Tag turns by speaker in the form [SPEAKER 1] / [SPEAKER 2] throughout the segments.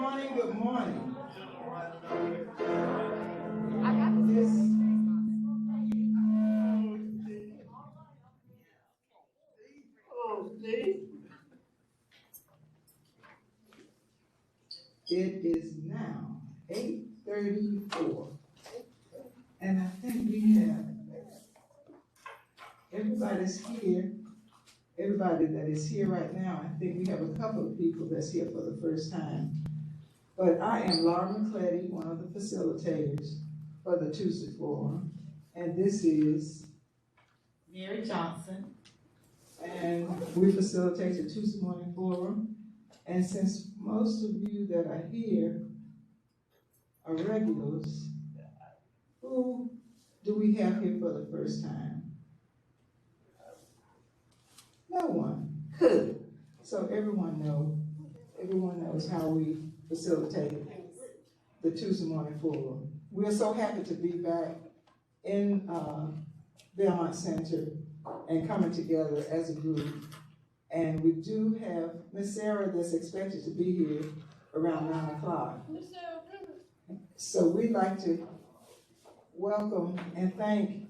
[SPEAKER 1] morning, good morning. It is now 8:34, and I think we have everybody's here. Everybody that is here right now, I think we have a couple of people that's here for the first time. But I am Laura McCletty, one of the facilitators for the Tuesday Forum, and this is
[SPEAKER 2] Mary Johnson.
[SPEAKER 1] And we facilitate the Tuesday Morning Forum. And since most of you that are here are regulars, who do we have here for the first time? No one. Good. So everyone knows how we facilitate the Tuesday Morning Forum. We're so happy to be back in Belmont Center and coming together as a group. And we do have Miss Sarah that's expected to be here around 9 o'clock. So we'd like to welcome and thank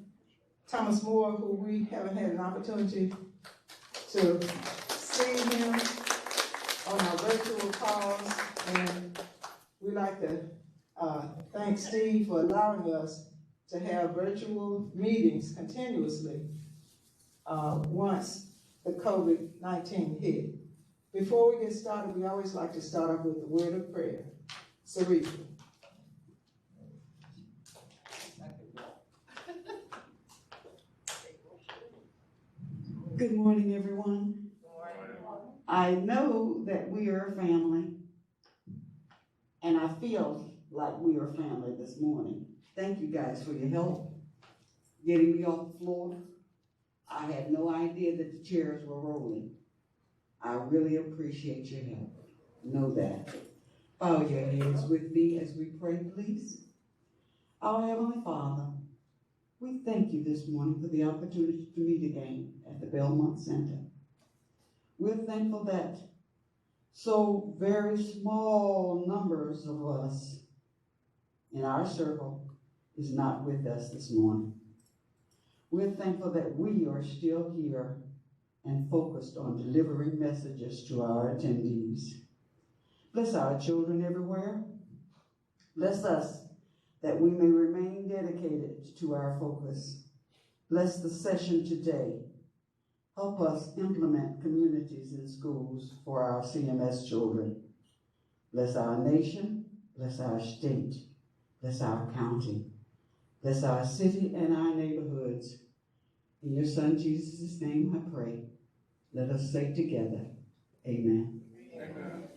[SPEAKER 1] Thomas Moore, who we haven't had an opportunity to see him on our virtual calls. And we'd like to thank Steve for allowing us to have virtual meetings continuously once the COVID-19 hit. Before we get started, we always like to start off with the word of prayer. Sarita.
[SPEAKER 3] Good morning, everyone.
[SPEAKER 2] Good morning.
[SPEAKER 3] I know that we are a family, and I feel like we are a family this morning. Thank you guys for your help getting me off the floor. I had no idea that the chairs were rolling. I really appreciate your help. Know that. Bow your heads with me as we pray, please. Our Heavenly Father, we thank you this morning for the opportunity to meet again at the Belmont Center. We're thankful that so very small numbers of us in our circle is not with us this morning. We're thankful that we are still here and focused on delivering messages to our attendees. Bless our children everywhere. Bless us that we may remain dedicated to our focus. Bless the session today. Help us implement communities in schools for our CMS children. Bless our nation, bless our state, bless our county, bless our city and our neighborhoods. In your Son Jesus' name I pray. Let us say together, amen.
[SPEAKER 1] Amen.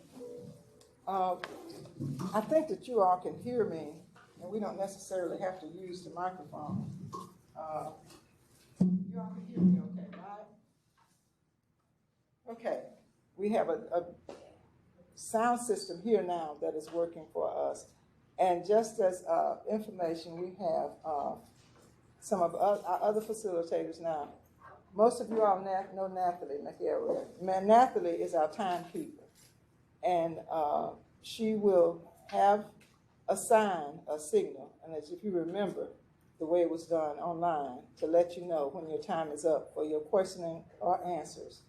[SPEAKER 1] I think that you all can hear me, and we don't necessarily have to use the microphone. You all can hear me okay, right? Okay, we have a sound system here now that is working for us. And just as information, we have some of our other facilitators now. Most of you all know Nathalie McElroy. Nathalie is our timekeeper. And she will have a sign, a signal, and as if you remember the way it was done online, to let you know when your time is up for your questioning or answers.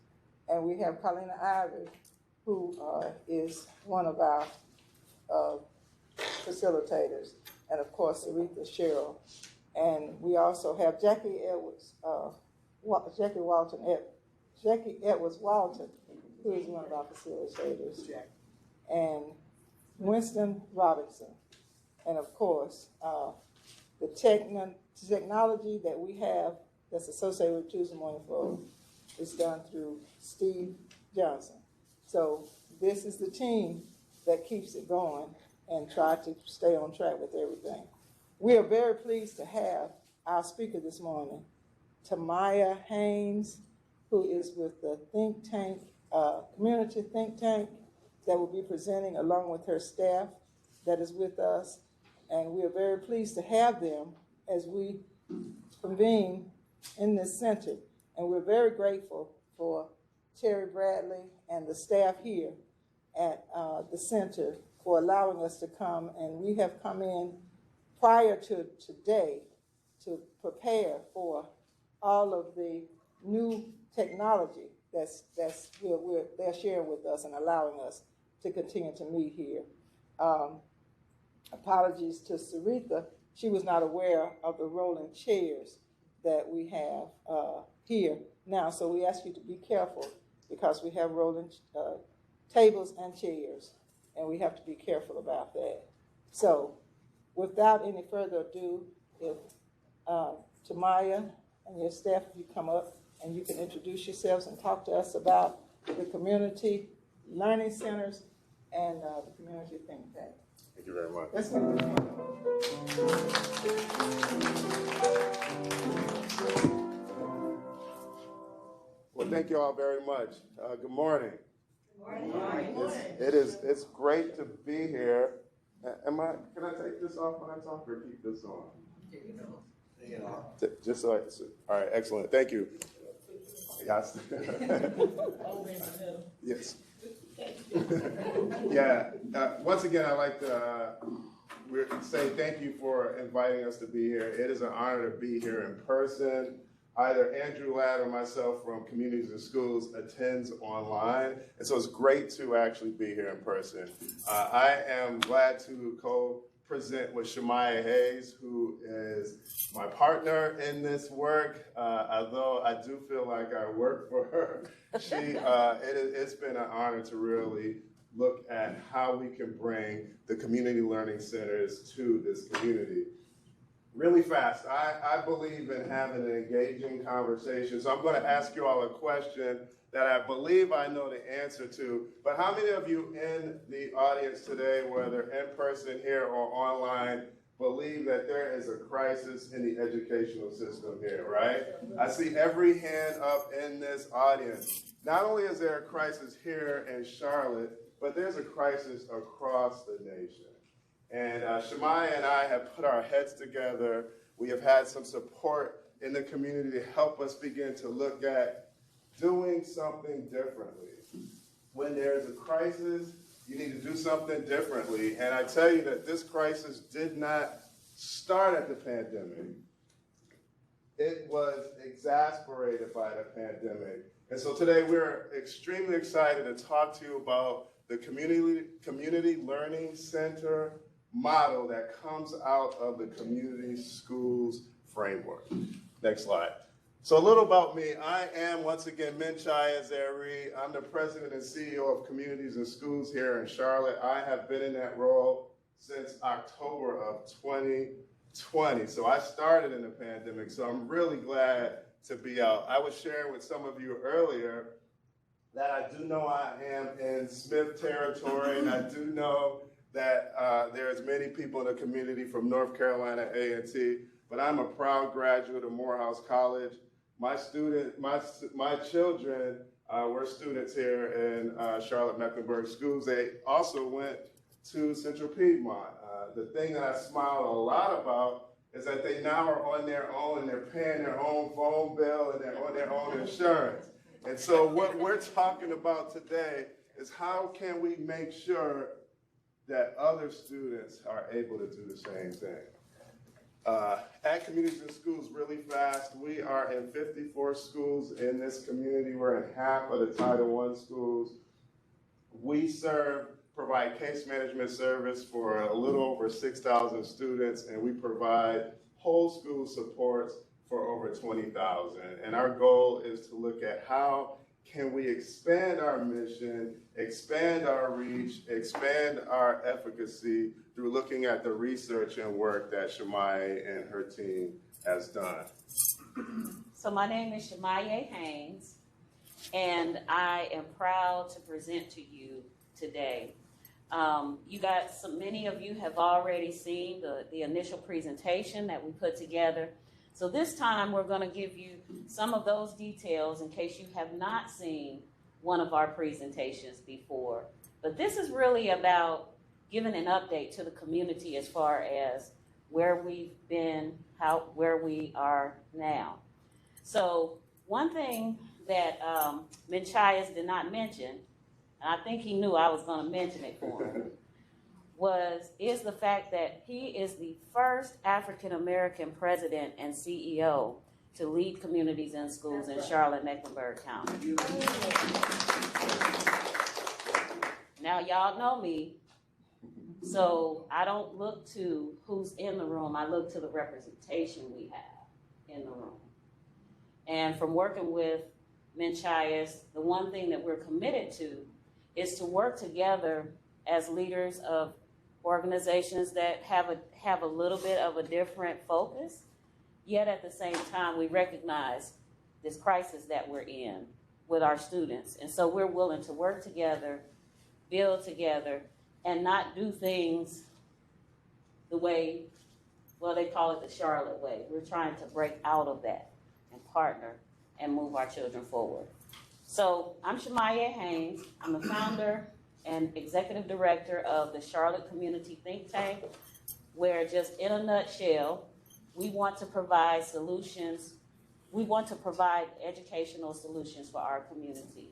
[SPEAKER 1] And we have Colleen Ivy, who is one of our facilitators, and of course Aretha Cheryl. And we also have Jackie Edwards Walton, who is one of our facilitators, and Winston Robinson. And of course, the technology that we have that's associated with Tuesday Morning Forum is done through Steve Johnson. So this is the team that keeps it going and try to stay on track with everything. We are very pleased to have our speaker this morning, Shamaiye Haynes, who is with the think tank, community think tank, that will be presenting along with her staff that is with us. And we are very pleased to have them as we convene in this center. And we're very grateful for Terry Bradley and the staff here at the center for allowing us to come, and we have come in prior to today to prepare for all of the new technology they're sharing with us and allowing us to continue to meet here. Apologies to Sarita, she was not aware of the rolling chairs that we have here now, so we ask you to be careful because we have rolling tables and chairs, and we have to be careful about that. So, without any further ado, if Shamaiye and your staff, if you come up and you can introduce yourselves and talk to us about the community learning centers and the community think tank.
[SPEAKER 4] Thank you very much.
[SPEAKER 1] Let's move on.
[SPEAKER 4] Well, thank you all very much. Good morning.
[SPEAKER 2] Good morning.
[SPEAKER 4] It's great to be here. Can I take this off when I talk or keep this on? Just so all right, excellent. Thank you. Yes. Yes. Yeah. Once again, I'd like to say thank you for inviting us to be here. It is an honor to be here in person. Either Andrew Ladd or myself from Communities and Schools attends online, and so it's great to actually be here in person. I am glad to co-present with Shamaiye Haynes, who is my partner in this work. Although I do feel like I work for her, it's been an honor to really look at how we can bring the community learning centers to this community. Really fast, I believe in having an engaging conversation, so I'm going to ask you all a question that I believe I know the answer to, but how many of you in the audience today, whether in person here or online, believe that there is a crisis in the educational system here, right? I see every hand up in this audience. Not only is there a crisis here in Charlotte, but there's a crisis across the nation. And Shamaiye and I have put our heads together. We have had some support in the community to help us begin to look at doing something differently. When there's a crisis, you need to do something differently. And I tell you that this crisis did not start at the pandemic. It was exacerbated by the pandemic. And so today we're extremely excited to talk to you about the Community Learning Center model that comes out of the community schools framework. Next slide. So a little about me. I am, once again, Men Tchaas Ari. I'm the president and CEO of Communities and Schools here in Charlotte. I have been in that role since October of 2020. So I started in the pandemic, so I'm really glad to be out. I was sharing with some of you earlier that I do know I am in Smith territory, and I do know that there's many people in the community from North Carolina A&T, but I'm a proud graduate of Morehouse College. My children were students here in Charlotte-Mecklenburg schools. They also went to Central Piedmont. The thing that I smile a lot about is that they now are on their own and they're paying their own phone bill and they're on their own insurance. And so what we're talking about today is how can we make sure that other students are able to do the same thing. At Communities and Schools, really fast, we are in 54 schools in this community. We're in half of the Title I schools. We provide case management service for a little over 6,000 students, and we provide whole school supports for over 20,000. And our goal is to look at how can we expand our mission, expand our reach, expand our efficacy through looking at the research and work that Shamaiye and her team has done.
[SPEAKER 5] So my name is Shamaiye Haynes, and I am proud to present to you today. Many of you have already seen the initial presentation that we put together. So this time we're going to give you some of those details in case you have not seen one of our presentations before. But this is really about giving an update to the community as far as where we've been, where we are now. So one thing that Men Tchaas did not mention, and I think he knew I was going to mention it for him, is the fact that he is the first African-American president and CEO to lead communities and schools in Charlotte-Mecklenburg County. Now, y'all know me, so I don't look to who's in the room. I look to the representation we have in the room. And from working with Men Tchaas, the one thing that we're committed to is to work together as leaders of organizations that have a little bit of a different focus, yet at the same time we recognize this crisis that we're in with our students. And so we're willing to work together, build together, and not do things the way, well, they call it the Charlotte way. We're trying to break out of that and partner and move our children forward. So I'm Shamaiye Haynes. I'm the founder and executive director of the Charlotte Community Think Tank, where just in a nutshell, we want to provide solutions. We want to provide educational solutions for our community.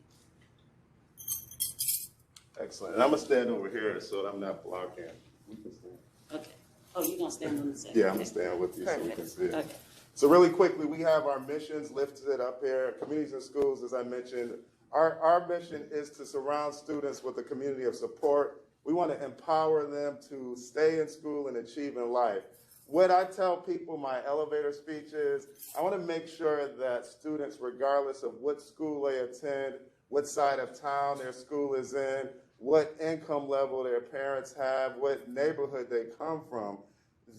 [SPEAKER 4] Excellent. And I'm going to stand over here so that I'm not blocking. We can stand.
[SPEAKER 5] Okay. Oh, you're going to stand on the side?
[SPEAKER 4] Yeah, I'm going to stand with you.
[SPEAKER 5] Perfect.
[SPEAKER 4] So you can see it.
[SPEAKER 5] Okay.
[SPEAKER 4] So really quickly, we have our missions lifted up here. Communities and schools, as I mentioned, our mission is to surround students with a community of support. We want to empower them to stay in school and achieve in life. What I tell people, my elevator speech is, I want to make sure that students, regardless of what school they attend, what side of town their school is in, what income level their parents have, what neighborhood they come from,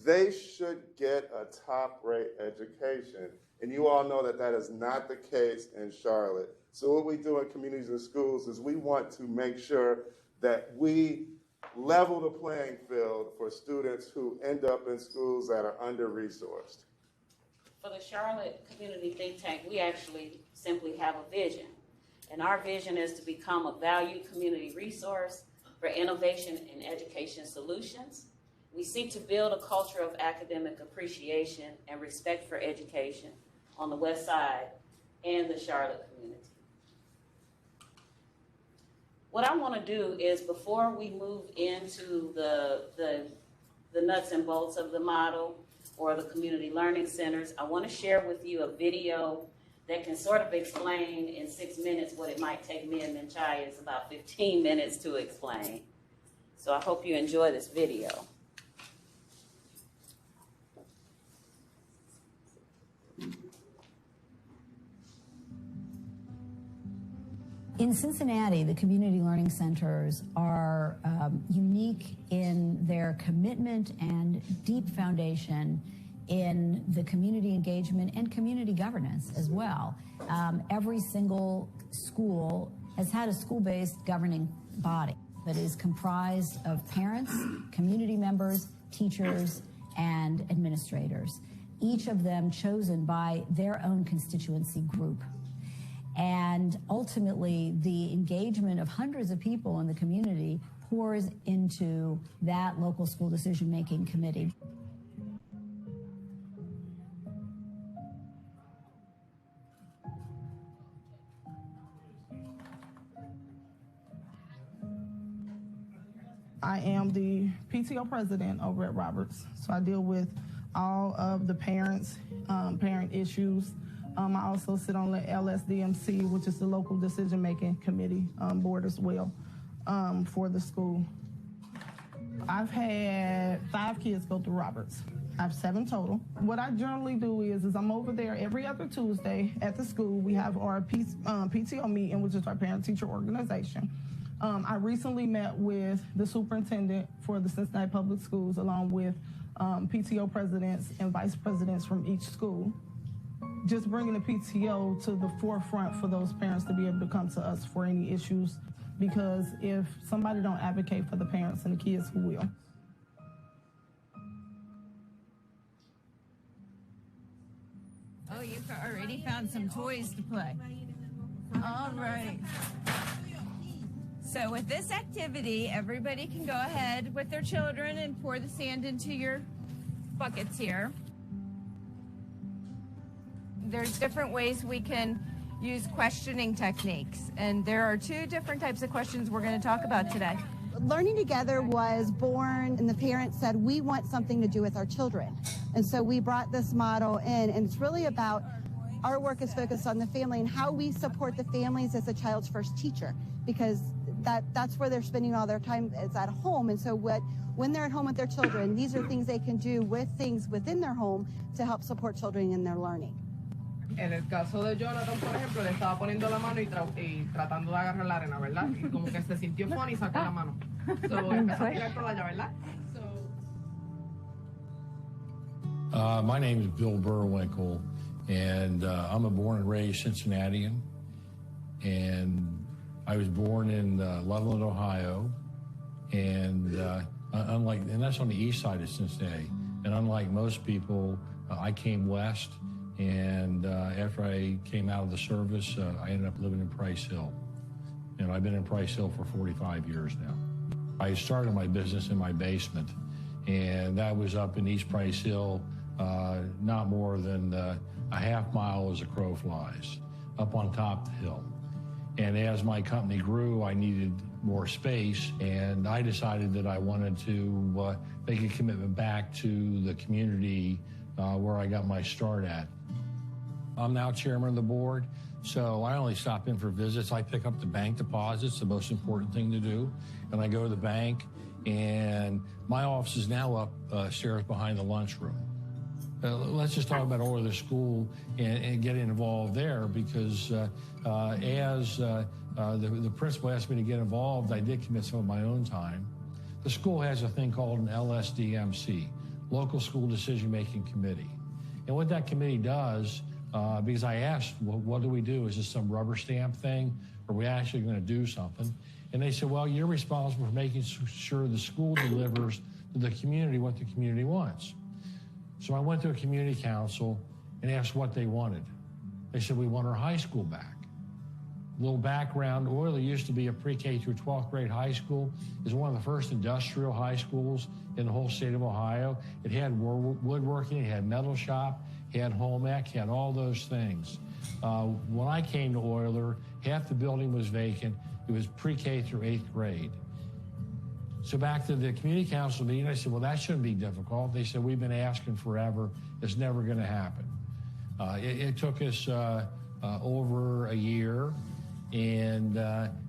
[SPEAKER 4] they should get a top-rate education. And you all know that that is not the case in Charlotte. So what we do in communities and schools is we want to make sure that we level the playing field for students who end up in schools that are under-resourced.
[SPEAKER 5] For the Charlotte Community Think Tank, we actually simply have a vision. And our vision is to become a valued community resource for innovation and education solutions. We seek to build a culture of academic appreciation and respect for education on the West Side and the Charlotte community. What I want to do is, before we move into the nuts and bolts of the model or the community learning centers, I want to share with you a video that can sort of explain in 6 minutes what it might take me and Men Tchaas about 15 minutes to explain. So I hope you enjoy this video.
[SPEAKER 2] In Cincinnati, the community learning centers are unique in their commitment and deep foundation in the community engagement and community governance as well. Every single school has had a school-based governing body that is comprised of parents, community members, teachers, and administrators, each of them chosen by their own constituency group. And ultimately, the engagement of hundreds of people in the community pours into that local school decision-making committee.
[SPEAKER 6] I am the PTO president over at Roberts, so I deal with all of the parent issues. I also sit on the LSDMC, which is the local decision-making committee board as well for the school. I've had 5 kids go through Roberts. I have 7 total. What I generally do is I'm over there every other Tuesday at the school. We have our PTO meeting, which is our parent-teacher organization. I recently met with the superintendent for the Cincinnati Public Schools, along with PTO presidents and vice presidents from each school. Just bringing the PTO to the forefront for those parents to be able to come to us for any issues, because if somebody don't advocate for the parents and the kids, who will?
[SPEAKER 7] Oh, you've already found some toys to play. All right. So with this activity, everybody can go ahead with their children and pour the sand into your buckets here. There's different ways we can use questioning techniques, and there are 2 different types of questions we're going to talk about today.
[SPEAKER 8] Learning Together was born, and the parents said, we want something to do with our children. And so we brought this model in, and it's really about, our work is focused on the family and how we support the families as a child's first teacher, because that's where they're spending all their time, is at home. And so when they're at home with their children, these are things they can do with things within their home to help support children in their learning.
[SPEAKER 9] En el caso de Jonathan, por ejemplo, le estaba poniendo la mano y tratando de agarrar la arena, ¿verdad? Y como que se sintió funny y sacó la mano. So, empezó a tirar con la llave, ¿verdad?
[SPEAKER 10] My name is Bill Burwinkle, and I'm a born and raised Cincinnatian. And I was born in Loveland, Ohio, and and that's on the east side of Cincinnati. And unlike most people, I came west. And after I came out of the service, I ended up living in Price Hill. And I've been in Price Hill for 45 years now. I started my business in my basement, and that was up in East Price Hill, not more than a half mile as a crow flies, up on top of the hill. And as my company grew, I needed more space, and I decided that I wanted to make a commitment back to the community where I got my start at. I'm now chairman of the board, so I only stop in for visits. I pick up the bank deposits, the most important thing to do, and I go to the bank, and my office is now upstairs behind the lunchroom. Let's just talk about Oiler School and get involved there, because as the principal asked me to get involved, I did commit some of my own time. The school has a thing called an LSDMC, Local School Decision Making Committee. And what that committee does, because I asked, well, what do we do? Is this some rubber stamp thing? Or are we actually going to do something? And they said, well, you're responsible for making sure the school delivers to the community what the community wants. So I went to a community council and asked what they wanted. They said, we want our high school back. A little background, Oiler used to be a pre-K through 12th grade high school. It was one of the first industrial high schools in the whole state of Ohio. It had woodworking, it had metal shop, it had home ec, it had all those things. When I came to Oiler, half the building was vacant. It was pre-K through 8th grade. So back to the community council meeting, I said, well, that shouldn't be difficult. They said, we've been asking forever. It's never going to happen. It took us over a year, and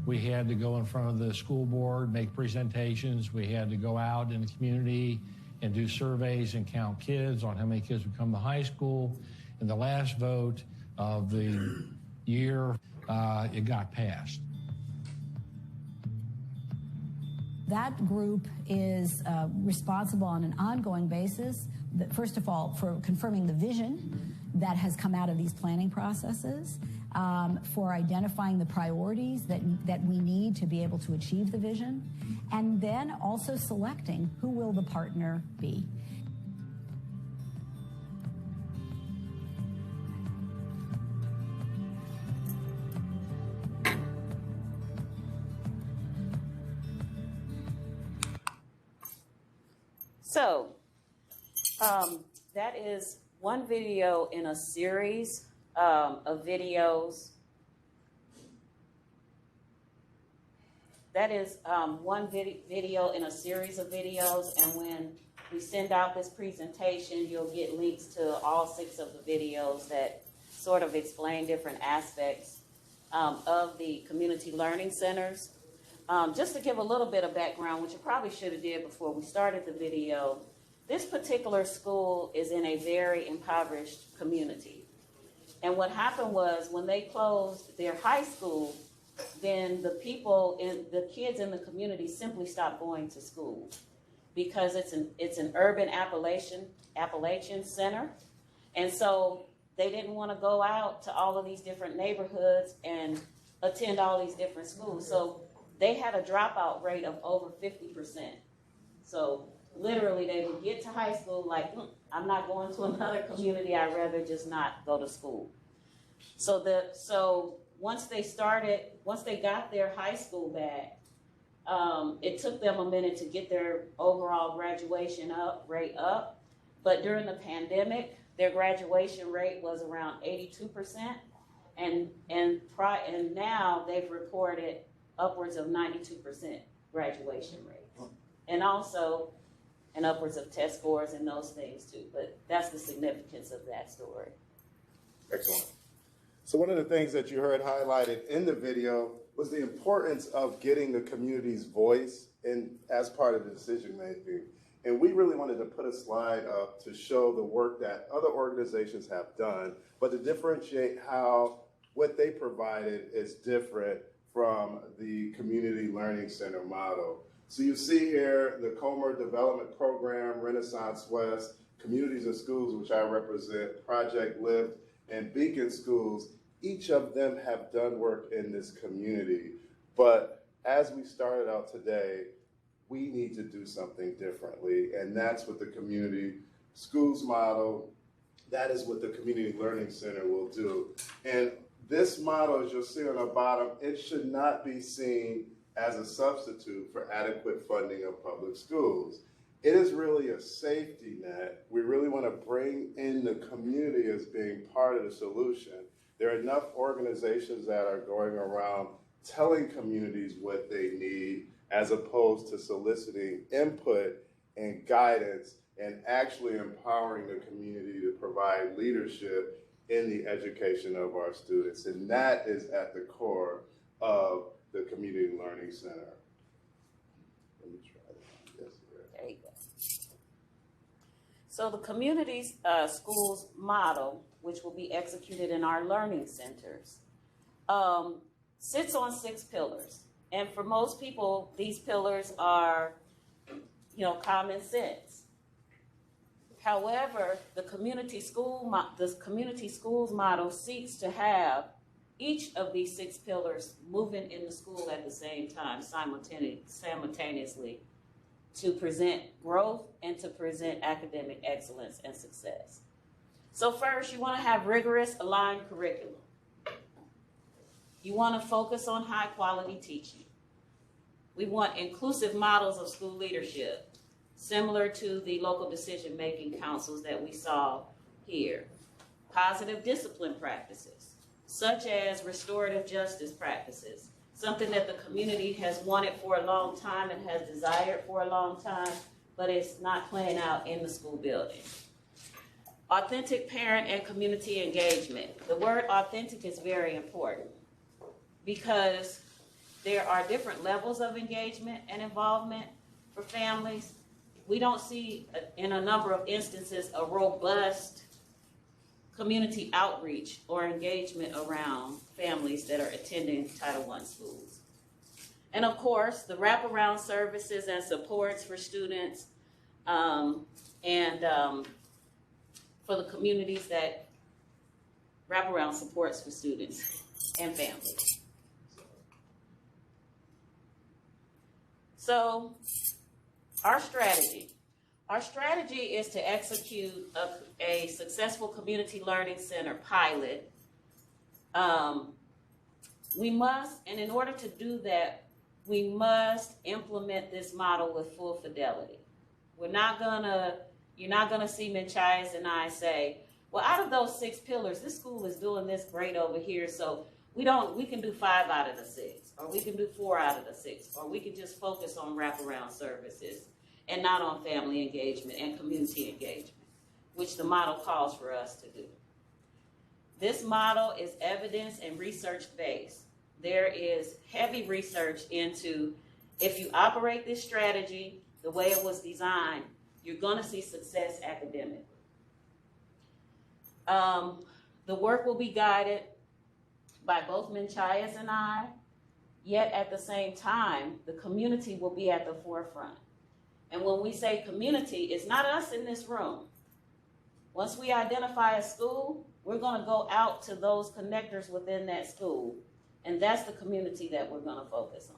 [SPEAKER 10] we had to go in front of the school board, make presentations. We had to go out in the community and do surveys and count kids on how many kids would come to high school. And the last vote of the year, it got passed.
[SPEAKER 2] That group is responsible on an ongoing basis, first of all, for confirming the vision that has come out of these planning processes, for identifying the priorities that we need to be able to achieve the vision, and then also selecting who will the partner be.
[SPEAKER 5] So, that is one video in a series of videos. That is one video in a series of videos, and when we send out this presentation, you'll get links to all 6 of the videos that sort of explain different aspects of the community learning centers. Just to give a little bit of background, which I probably should have did before we started the video, this particular school is in a very impoverished community. And what happened was when they closed their high school, then the kids in the community simply stopped going to school because it's an urban Appalachian center. And so they didn't want to go out to all of these different neighborhoods and attend all these different schools. So they had a dropout rate of over 50%. So literally they would get to high school like, I'm not going to another community, I'd rather just not go to school. So once they got their high school back, it took them a minute to get their overall graduation rate up. But during the pandemic, their graduation rate was around 82%. And now they've reported upwards of 92%. graduation rates. And also and upwards of test scores and those things too. But that's the significance of that story.
[SPEAKER 4] Excellent. So one of the things that you heard highlighted in the video was the importance of getting the community's voice in as part of the decision making. And we really wanted to put a slide up to show the work that other organizations have done, but to differentiate how what they provided is different from the Community Learning Center model. So you see here the Comer Development Program, Renaissance West, Communities and Schools, which I represent, Project Lift, and Beacon Schools. Each of them have done work in this community. But as we started out today, we need to do something differently. And that's what the Community Schools model, that is what the Community Learning Center will do. And this model, as you'll see on the bottom, it should not be seen as a substitute for adequate funding of public schools. It is really a safety net. We really want to bring in the community as being part of the solution. There are enough organizations that are going around telling communities what they need as opposed to soliciting input and guidance and actually empowering the community to provide leadership in the education of our students. And that is at the core of the Community Learning Center. Let me try that. Yes,
[SPEAKER 5] there you go. So the Community Schools model, which will be executed in our learning centers, sits on 6 pillars. And for most people, these pillars are, common sense. However, the community schools model seeks to have each of these 6 pillars moving in the school at the same time, simultaneously, to present growth and to present academic excellence and success. So first, you want to have rigorous, aligned curriculum. You want to focus on high quality teaching. We want inclusive models of school leadership, similar to the local decision-making councils that we saw here. Positive discipline practices, such as restorative justice practices, something that the community has wanted for a long time and has desired for a long time, but it's not playing out in the school building. Authentic parent and community engagement. The word authentic is very important because there are different levels of engagement and involvement for families. We don't see, in a number of instances, a robust community outreach or engagement around families that are attending Title I schools. And of course, the wraparound services and supports for students and for the communities that wraparound supports for students and families. So our strategy is to execute a successful community learning center pilot. We must, and in order to do that, we must implement this model with full fidelity. You're not gonna see Men Tchaas and I say, well, out of those 6 pillars, this school is doing this great over here, so we can do 5 out of the 6, or we can do 4 out of the 6, or we can just focus on wraparound services and not on family engagement and community engagement, which the model calls for us to do. This model is evidence and research-based. There is heavy research into if you operate this strategy the way it was designed, you're gonna see success academically. The work will be guided by both Men Tchaas and I, yet at the same time, the community will be at the forefront. And when we say community, it's not us in this room. Once we identify a school, we're gonna go out to those connectors within that school, and that's the community that we're gonna focus on.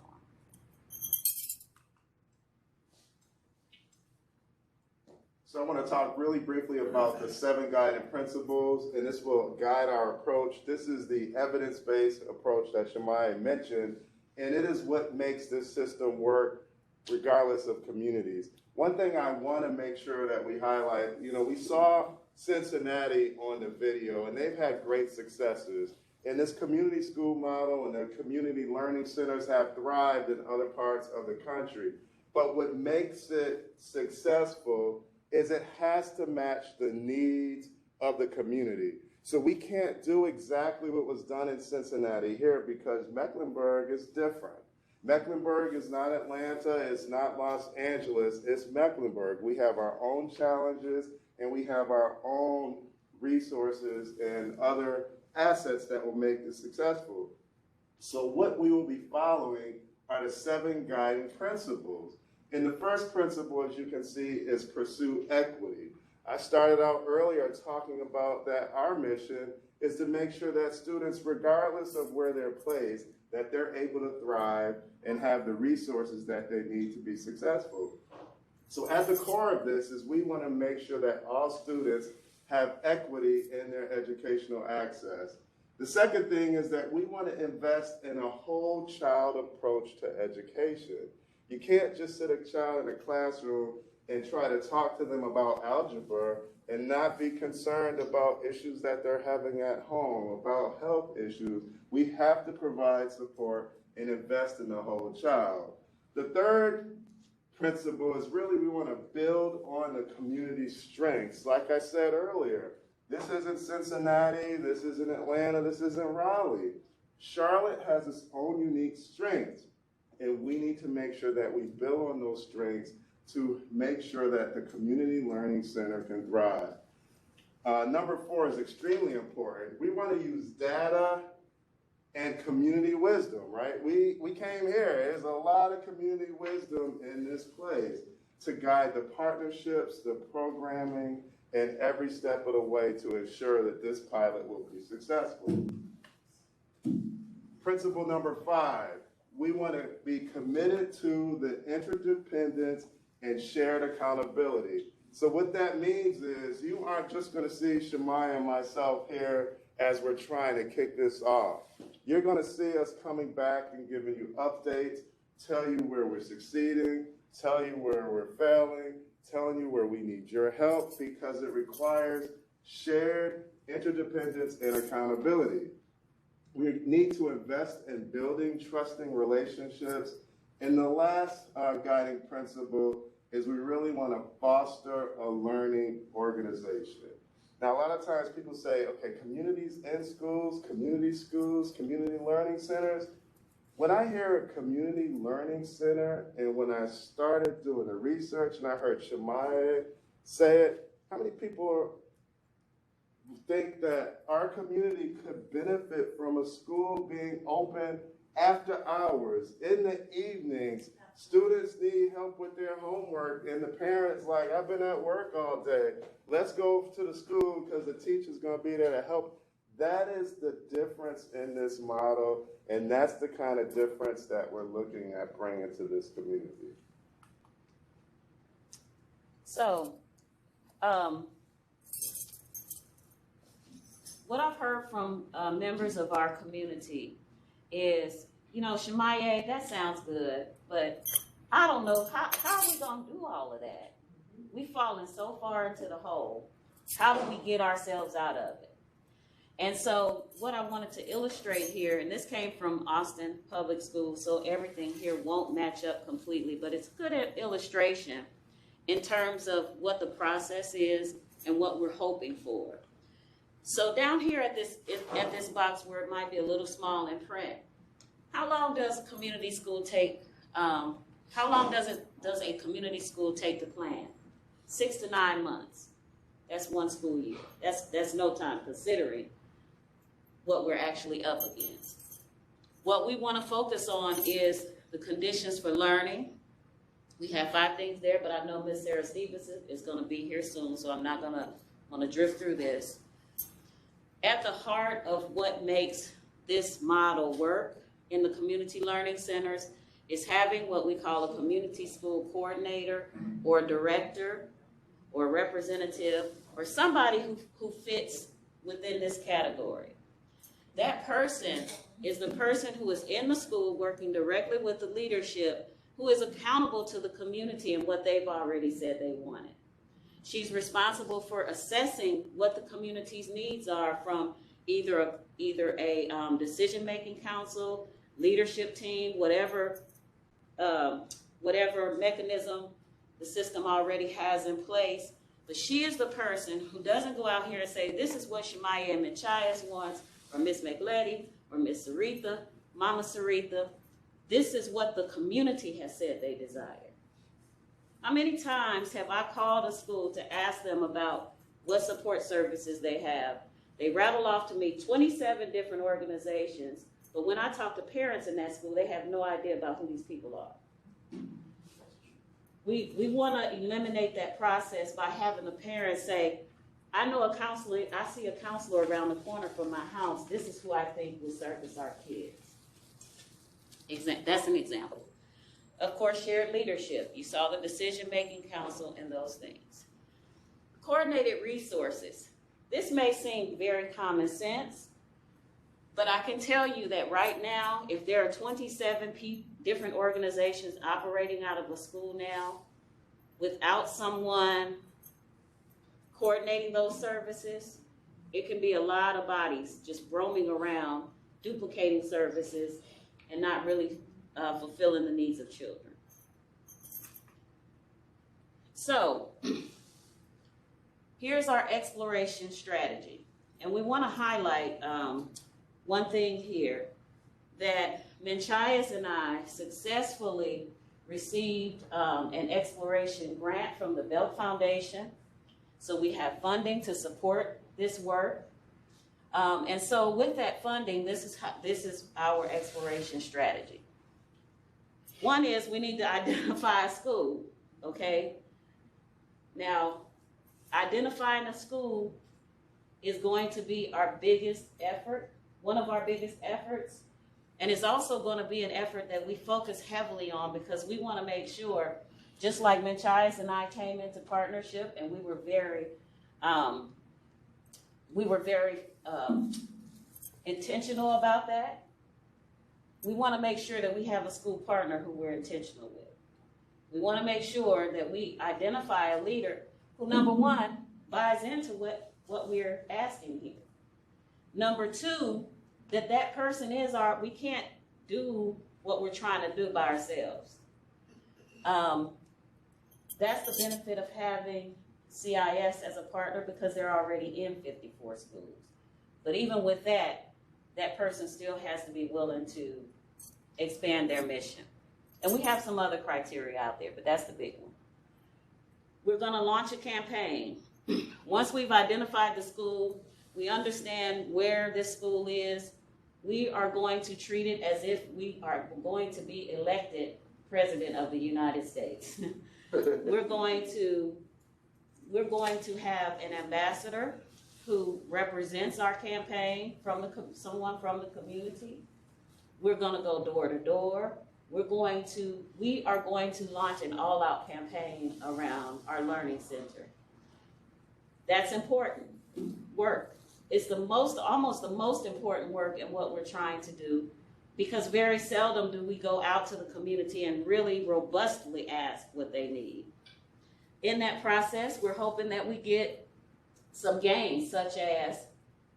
[SPEAKER 4] So I want to talk really briefly about the 7 guiding principles, and this will guide our approach. This is the evidence-based approach that Shamaiye mentioned, and it is what makes this system work regardless of communities. One thing I want to make sure that we highlight, we saw Cincinnati on the video, and they've had great successes. And this community school model and the community learning centers have thrived in other parts of the country. But what makes it successful is it has to match the needs of the community. So we can't do exactly what was done in Cincinnati here because Mecklenburg is different. Mecklenburg is not Atlanta, it's not Los Angeles, it's Mecklenburg. We have our own challenges and we have our own resources and other assets that will make this successful. So what we will be following are the 7 guiding principles. And the first principle, as you can see, is pursue equity. I started out earlier talking about that our mission is to make sure that students, regardless of where they're placed, that they're able to thrive and have the resources that they need to be successful. So at the core of this is we want to make sure that all students have equity in their educational access. The second thing is that we want to invest in a whole child approach to education. You can't just sit a child in a classroom and try to talk to them about algebra and not be concerned about issues that they're having at home, about health issues. We have to provide support and invest in the whole child. The third principle is really we want to build on the community's strengths. Like I said earlier, this isn't Cincinnati, this isn't Atlanta, this isn't Raleigh. Charlotte has its own unique strengths, and we need to make sure that we build on those strengths to make sure that the Community Learning Center can thrive. Number 4 is extremely important. We want to use data and community wisdom, right? We came here, there's a lot of community wisdom in this place to guide the partnerships, the programming, and every step of the way to ensure that this pilot will be successful. Principle number 5, we want to be committed to the interdependence and shared accountability. So what that means is you aren't just going to see Shamaiye and myself here as we're trying to kick this off. You're going to see us coming back and giving you updates, tell you where we're succeeding, tell you where we're failing, telling you where we need your help because it requires shared interdependence and accountability. We need to invest in building trusting relationships. And the last guiding principle is we really want to foster a learning organization. Now, a lot of times people say, okay, communities in schools, community learning centers. When I hear a community learning center, and when I started doing the research and I heard Shamaiye say it, how many people think that our community could benefit from a school being open after hours, in the evenings? Students need help with their homework, and the parents like, I've been at work all day. Let's go to the school because the teacher's going to be there to help. That is the difference in this model, and that's the kind of difference that we're looking at bringing to this community.
[SPEAKER 5] So, what I've heard from members of our community is, you know, Shamaiye, that sounds good, but I don't know, how are we going to do all of that? We've fallen so far into the hole. How do we get ourselves out of it? And so what I wanted to illustrate here, and this came from Austin Public Schools, so everything here won't match up completely, but it's a good illustration in terms of what the process is and what we're hoping for. So down here at this box where it might be a little small in print, how long does a community school take? How long does a community school take to plan? 6 to 9 months. That's one school year. That's no time considering what we're actually up against. What we want to focus on is the conditions for learning. We have 5 things there, but I know Ms. Sarah Stevenson is going to be here soon, so I'm not going to drift through this. At the heart of what makes this model work in the community learning centers is having what we call a community school coordinator or director or representative or somebody who fits within this category. That person is the person who is in the school working directly with the leadership who is accountable to the community and what they've already said they wanted. She's responsible for assessing what the community's needs are from either a decision-making council, leadership team, whatever mechanism the system already has in place. But she is the person who doesn't go out here and say, this is what Shamaiye and Men Tchaas wants, or Miss McLetty, or Miss Saritha, Mama Saritha. This is what the community has said they desire. How many times have I called a school to ask them about what support services they have? They rattle off to me 27 different organizations, but when I talk to parents in that school, they have no idea about who these people are. We want to eliminate that process by having the parents say, I know a counselor, I see a counselor around the corner from my house. This is who I think will service our kids. That's an example. Of course, shared leadership. You saw the decision-making council and those things. Coordinated resources. This may seem very common sense, but I can tell you that right now, if there are 27 different organizations operating out of a school now, without someone coordinating those services, it can be a lot of bodies just roaming around, duplicating services, and not really fulfilling the needs of children. So, here's our exploration strategy. And we want to highlight one thing here, that Men Tchaas and I successfully received an exploration grant from the Belk Foundation. So we have funding to support this work. And so with that funding, this is our exploration strategy. One is we need to identify a school, okay? Now, identifying a school is going to be our biggest effort, one of our biggest efforts. And it's also going to be an effort that we focus heavily on because we want to make sure, just like Men Tchaas and I came into partnership and we were very intentional about that. We want to make sure that we have a school partner who we're intentional with. We want to make sure that we identify a leader who, number one, buys into what we're asking here. Number two, that person is we can't do what we're trying to do by ourselves. That's the benefit of having CIS as a partner because they're already in 54 schools. But even with that person still has to be willing to expand their mission. And we have some other criteria out there, but that's the big one. We're going to launch a campaign. Once we've identified the school, we understand where this school is, we are going to treat it as if we are going to be elected President of the United States. We're going to have an ambassador who represents our campaign someone from the community. We're going to go door to door. We are going to launch an all-out campaign around our learning center. That's important work. It's almost the most important work in what we're trying to do, because very seldom do we go out to the community and really robustly ask what they need. In that process, we're hoping that we get some gains, such as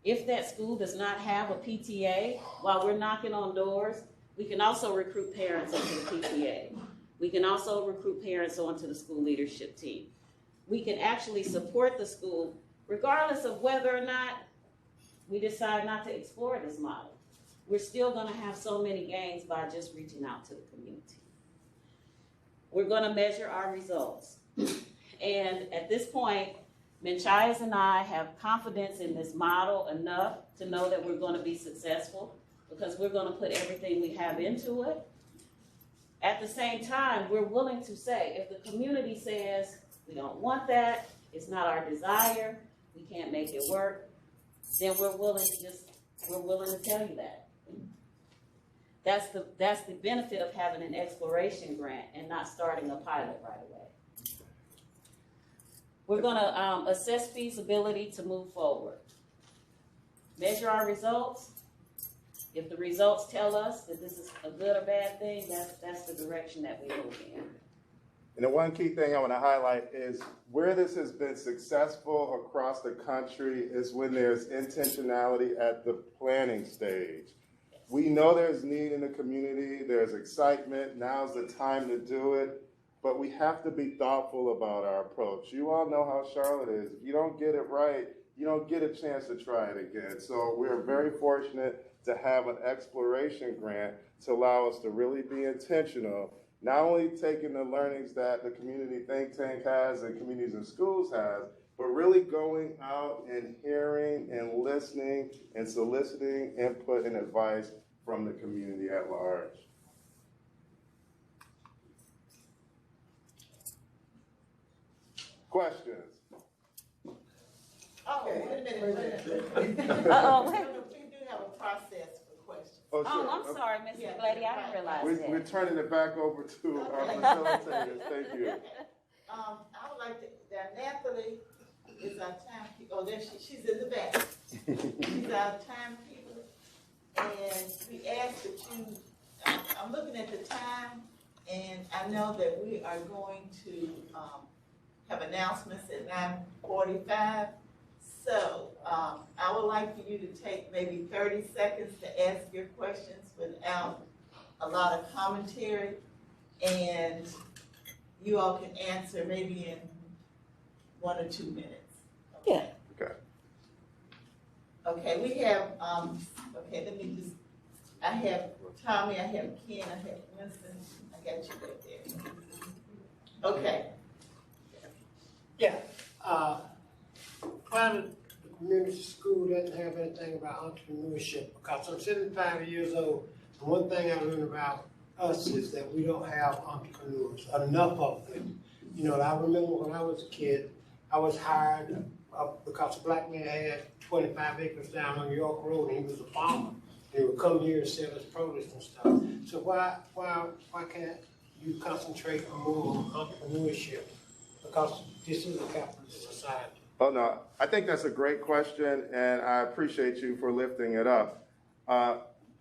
[SPEAKER 5] if that school does not have a PTA, while we're knocking on doors, we can also recruit parents onto the PTA. We can also recruit parents onto the school leadership team. We can actually support the school regardless of whether or not we decide not to explore this model. We're still going to have so many gains by just reaching out to the community. We're going to measure our results. And at this point, Men Tchaas and I have confidence in this model enough to know that we're going to be successful because we're going to put everything we have into it. At the same time, we're willing to say, if the community says, we don't want that, it's not our desire, we can't make it work, then we're willing to tell you that. That's the benefit of having an exploration grant and not starting a pilot right away. We're going to assess feasibility to move forward. Measure our results. If the results tell us that this is a good or bad thing, that's the direction that we move in.
[SPEAKER 4] And the one key thing I want to highlight is where this has been successful across the country is when there's intentionality at the planning stage. We know there's need in the community, there's excitement, now's the time to do it, but we have to be thoughtful about our approach. You all know how Charlotte is. If you don't get it right, you don't get a chance to try it again. So we're very fortunate to have an exploration grant to allow us to really be intentional, not only taking the learnings that the community think tank has and communities and schools has, but really going out and hearing and listening and soliciting input and advice from the community at large. Questions?
[SPEAKER 1] Oh, wait a minute.
[SPEAKER 5] Uh-oh.
[SPEAKER 1] We do have a process for questions.
[SPEAKER 4] Oh, sure.
[SPEAKER 5] Oh, I'm sorry, Mrs. Glady, I didn't realize that.
[SPEAKER 4] We're turning it back over to our facilitators. Thank you.
[SPEAKER 1] I would like to, Nathalie is our timekeeper. Oh, there she's in the back. She's our timekeeper. And we ask that you, I'm looking at the time, and I know that we are going to have announcements at 9:45. So I would like for you to take maybe 30 seconds to ask your questions without a lot of commentary, and you all can answer maybe in 1 or 2 minutes. Okay?
[SPEAKER 4] Yeah. Okay.
[SPEAKER 1] Okay, we have, okay, let me just, I have Tommy, I have Ken, I have Winston, I got you right there. Okay.
[SPEAKER 11] Yeah, private community school doesn't have anything about entrepreneurship because I'm 75 years old, and one thing I learned about us is that we don't have entrepreneurs, enough of them. You know, I remember when I was a kid, I was hired because a black man had 25 acres down on York Road, and he was a farmer. He would come here and sell his produce and stuff. So why can't you concentrate more on entrepreneurship? Because this is a capitalist society.
[SPEAKER 4] Oh, no, I think that's a great question, and I appreciate you for lifting it up.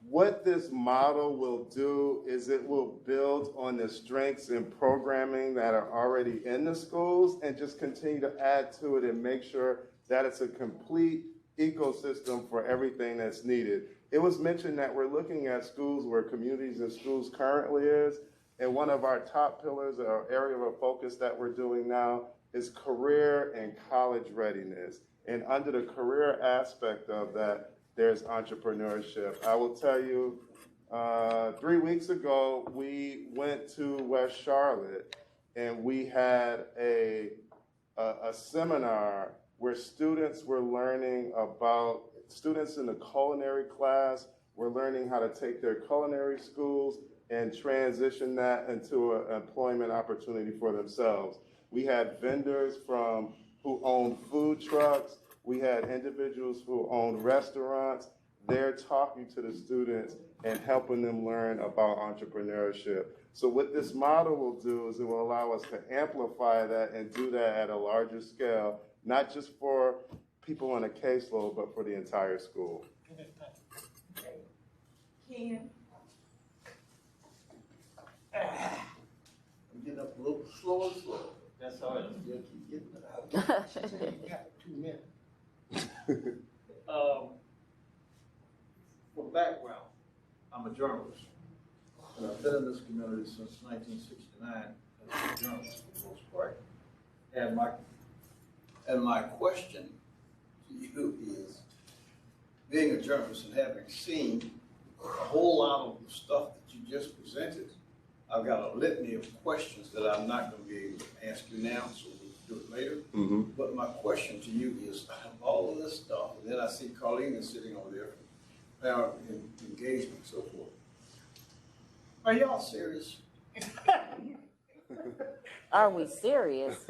[SPEAKER 4] What this model will do is it will build on the strengths and programming that are already in the schools and just continue to add to it and make sure that it's a complete ecosystem for everything that's needed. It was mentioned that we're looking at schools where communities and schools currently is, and one of our top pillars or area of focus that we're doing now is career and college readiness. And under the career aspect of that, there's entrepreneurship. I will tell you, 3 weeks ago, we went to West Charlotte and we had a seminar where students were learning about, students in the culinary class were learning how to take their culinary schools and transition that into an employment opportunity for themselves. We had vendors who owned food trucks. We had individuals who owned restaurants. They're talking to the students and helping them learn about entrepreneurship. So what this model will do is it will allow us to amplify that and do that at a larger scale, not just for people on a caseload, but for the entire school.
[SPEAKER 1] Ken?
[SPEAKER 12] I'm getting up a little slower and slower. That's all right. Still keep getting it out. You got 2 minutes. For background, I'm a journalist. And I've been in this community since 1969 as a journalist for the most part. And my question to you is, being a journalist and having seen a whole lot of the stuff that you just presented, I've got a litany of questions that I'm not going to be able to ask you now, so we'll do it later. Mm-hmm. But my question to you is, out of all of this stuff, and then I see Colleen is sitting over there, power engagement and so forth. Are y'all serious?
[SPEAKER 5] Are we serious?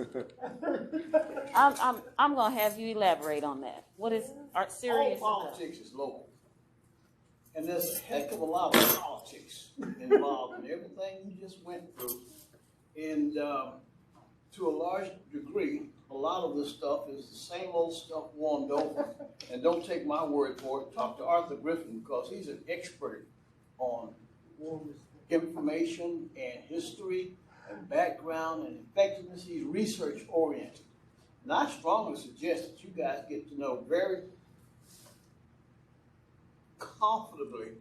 [SPEAKER 5] I'm going to have you elaborate on that. What is serious?
[SPEAKER 12] All politics is local. And there's a heck of a lot of politics involved in everything you just went through. And to a large degree, a lot of this stuff is the same old stuff warmed over. And don't take my word for it. Talk to Arthur Griffin, because he's an expert on information and history and background and effectiveness. He's research oriented. And I strongly suggest that you guys get to know very comfortably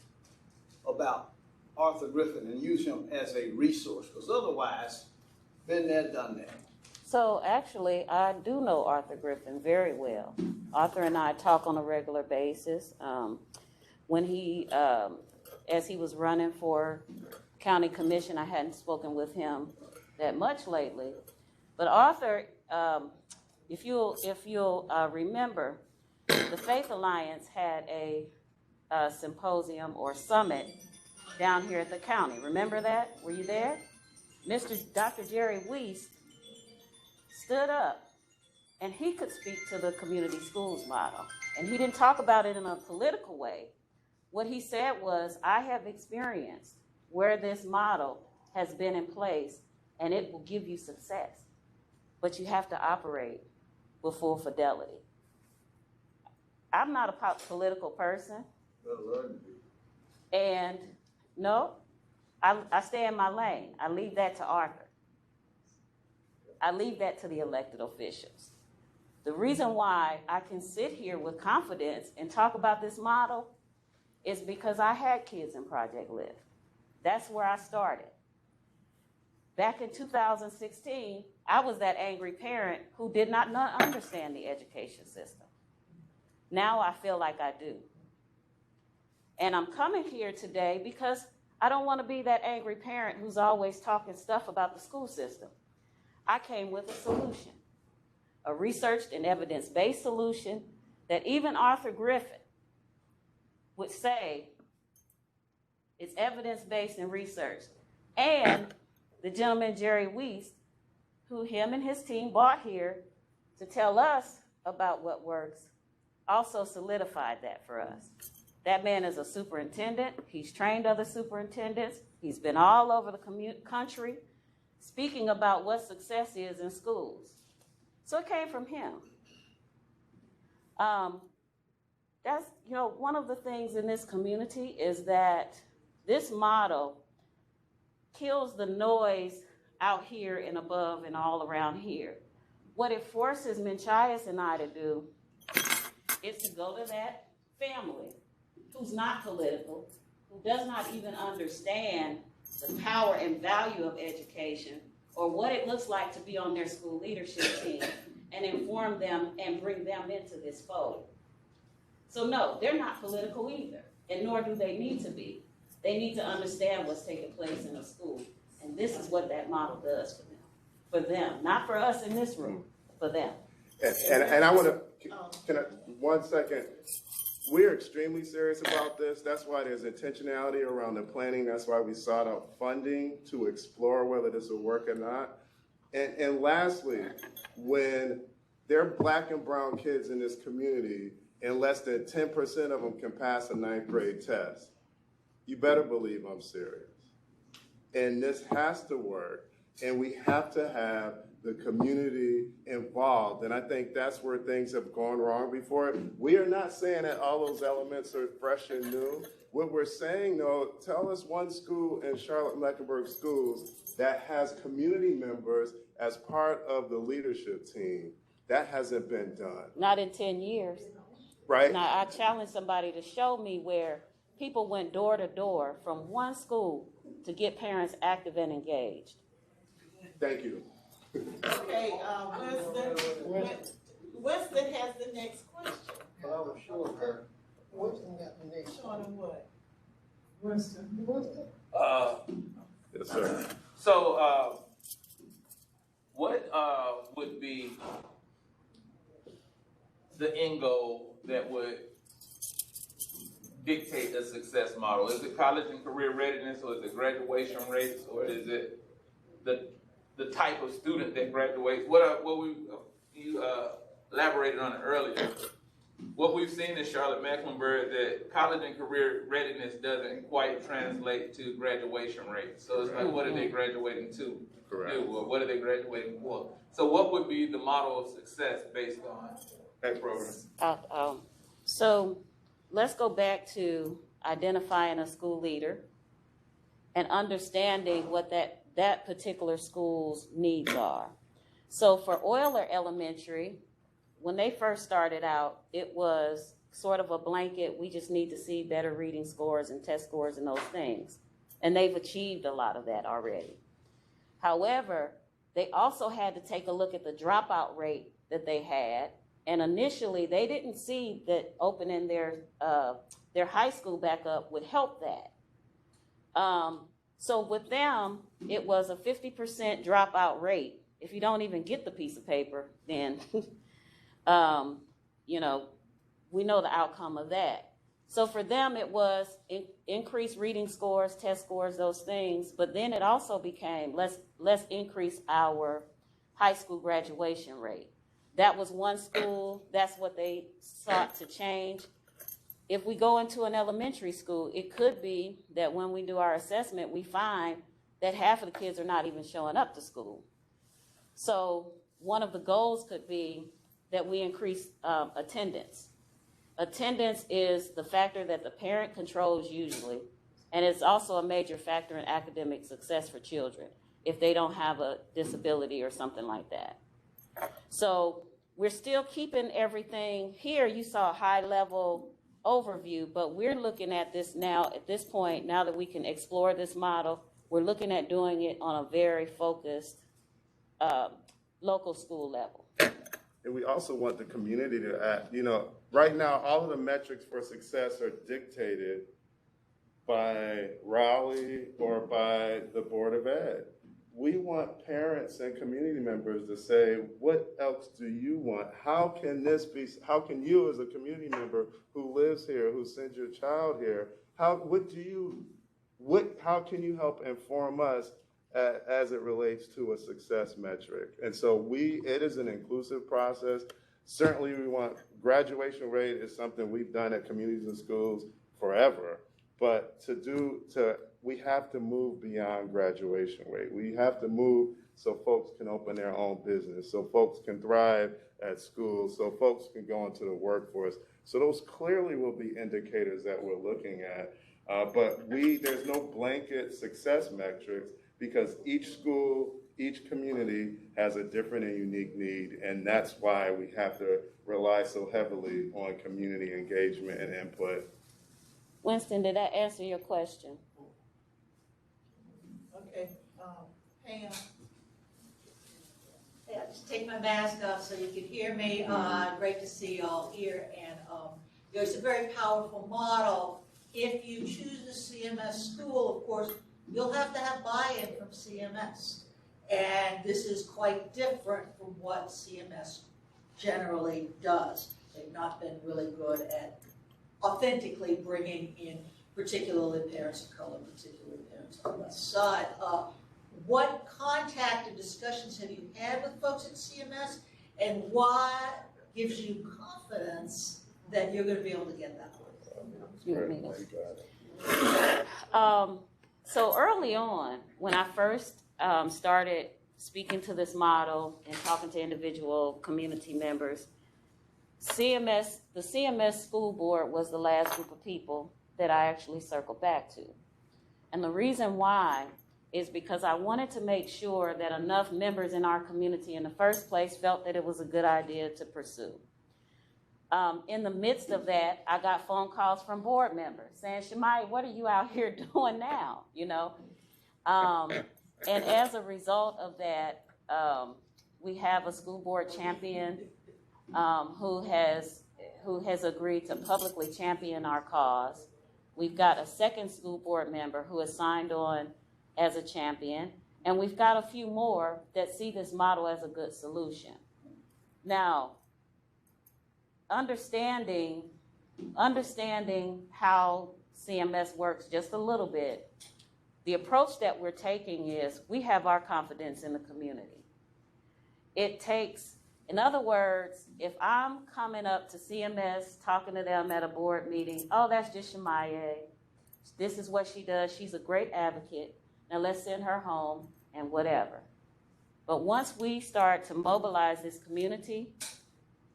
[SPEAKER 12] about Arthur Griffin and use him as a resource, because otherwise, been there, done that.
[SPEAKER 5] So actually, I do know Arthur Griffin very well. Arthur and I talk on a regular basis. When he, as he was running for county commission, I hadn't spoken with him that much lately. But Arthur, if you'll remember, the Faith Alliance had a symposium or summit down here at the county. Remember that? Were you there? Dr. Jerry Weiss stood up, and he could speak to the community schools model. And he didn't talk about it in a political way. What he said was, I have experienced where this model has been in place, and it will give you success. But you have to operate with full fidelity. I'm not a political person. And no, I stay in my lane. I leave that to Arthur. I leave that to the elected officials. The reason why I can sit here with confidence and talk about this model is because I had kids in Project Live. That's where I started. Back in 2016, I was that angry parent who did not understand the education system. Now I feel like I do. And I'm coming here today because I don't want to be that angry parent who's always talking stuff about the school system. I came with a solution, a researched and evidence-based solution that even Arthur Griffin would say it's evidence-based and researched. And the gentleman, Jerry Weiss, who him and his team brought here to tell us about what works, also solidified that for us. That man is a superintendent. He's trained other superintendents. He's been all over the country speaking about what success is in schools. So it came from him. That's, one of the things in this community is that this model kills the noise out here and above and all around here. What it forces Men Tchaas and I to do is to go to that family who's not political, who does not even understand the power and value of education or what it looks like to be on their school leadership team, and inform them and bring them into this fold. So no, they're not political either, and nor do they need to be. They need to understand what's taking place in a school, and this is what that model does for them. For them, not for us in this room, for them.
[SPEAKER 4] And I want to, can I, 1 second. We're extremely serious about this. That's why there's intentionality around the planning. That's why we sought out funding to explore whether this will work or not. And lastly, when there are Black and brown kids in this community and less than 10% of them can pass a 9th grade test, you better believe I'm serious. And this has to work, and we have to have the community involved. And I think that's where things have gone wrong before. We are not saying that all those elements are fresh and new. What we're saying, though, tell us one school in Charlotte-Mecklenburg schools that has community members as part of the leadership team. That hasn't been done.
[SPEAKER 5] Not in 10 years.
[SPEAKER 4] Right?
[SPEAKER 5] Now, I challenge somebody to show me where people went door to door from one school to get parents active and engaged.
[SPEAKER 4] Thank you.
[SPEAKER 1] Okay, Winston has the next question.
[SPEAKER 11] Well, I was sure her. Winston got the next.
[SPEAKER 1] Sean and what? Winston.
[SPEAKER 4] Yes, sir.
[SPEAKER 13] So, what would be the end goal that would dictate a success model? Is it college and career readiness, or is it graduation rates, or is it the type of student that graduates? You elaborated on it earlier. What we've seen in Charlotte-Mecklenburg, that college and career readiness doesn't quite translate to graduation rates. So it's like, what are they graduating to?
[SPEAKER 4] Correct.
[SPEAKER 13] Do, or what are they graduating for? So what would be the model of success based on that program?
[SPEAKER 5] So let's go back to identifying a school leader and understanding what that that particular school's needs are. So for Euler Elementary, when they first started out, it was sort of a blanket, we just need to see better reading scores and test scores and those things. And they've achieved a lot of that already. However, they also had to take a look at the dropout rate that they had. And initially, they didn't see that opening their high school back up would help that. So with them, it was a 50% dropout rate. If you don't even get the piece of paper, then, you know, we know the outcome of that. So for them, it was increased reading scores, test scores, those things. But then it also became, let's increase our high school graduation rate. That was one school. That's what they sought to change. If we go into an elementary school, it could be that when we do our assessment, we find that half of the kids are not even showing up to school. So one of the goals could be that we increase attendance. Attendance is the factor that the parent controls usually, and it's also a major factor in academic success for children if they don't have a disability or something like that. So we're still keeping everything here. You saw a high-level overview, but we're looking at this now, at this point, now that we can explore this model, we're looking at doing it on a very focused local school level.
[SPEAKER 4] And we also want the community to act. You know, right now, all of the metrics for success are dictated by Raleigh or by the Board of Ed. We want parents and community members to say, what else do you want? How can this be, how can you as a community member who lives here, who sends your child here, how can you help inform us as it relates to a success metric? And so it is an inclusive process. Certainly we want, graduation rate is something we've done at communities and schools forever, but we have to move beyond graduation rate. We have to move so folks can open their own business, so folks can thrive at school, so folks can go into the workforce. So those clearly will be indicators that we're looking at. But there's no blanket success metrics because each school, each community has a different and unique need, and that's why we have to rely so heavily on community engagement and input.
[SPEAKER 5] Winston, did that answer your question?
[SPEAKER 14] Okay, Pam. Yeah, just take my mask off so you can hear me. Great to see you all here. And it's a very powerful model. If you choose the CMS school, of course, you'll have to have buy-in from CMS. And this is quite different from what CMS generally does. They've not been really good at authentically bringing in particularly parents of color, particularly parents on the West Side. What contact and discussions have you had with folks at CMS, and what gives you confidence that you're going to be able to get that one?
[SPEAKER 5] So early on, when I first started speaking to this model and talking to individual community members, the CMS school board was the last group of people that I actually circled back to. And the reason why is because I wanted to make sure that enough members in our community in the first place felt that it was a good idea to pursue. In the midst of that, I got phone calls from board members saying, Shamaiye, what are you out here doing now? You know? And as a result of that, we have a school board champion who has agreed to publicly champion our cause. We've got a second school board member who has signed on as a champion, and we've got a few more that see this model as a good solution. Now, understanding how CMS works just a little bit, the approach that we're taking is we have our confidence in the community. It takes, in other words, if I'm coming up to CMS, talking to them at a board meeting, oh, that's just Shamaiye. This is what she does. She's a great advocate. Now let's send her home and whatever. But once we start to mobilize this community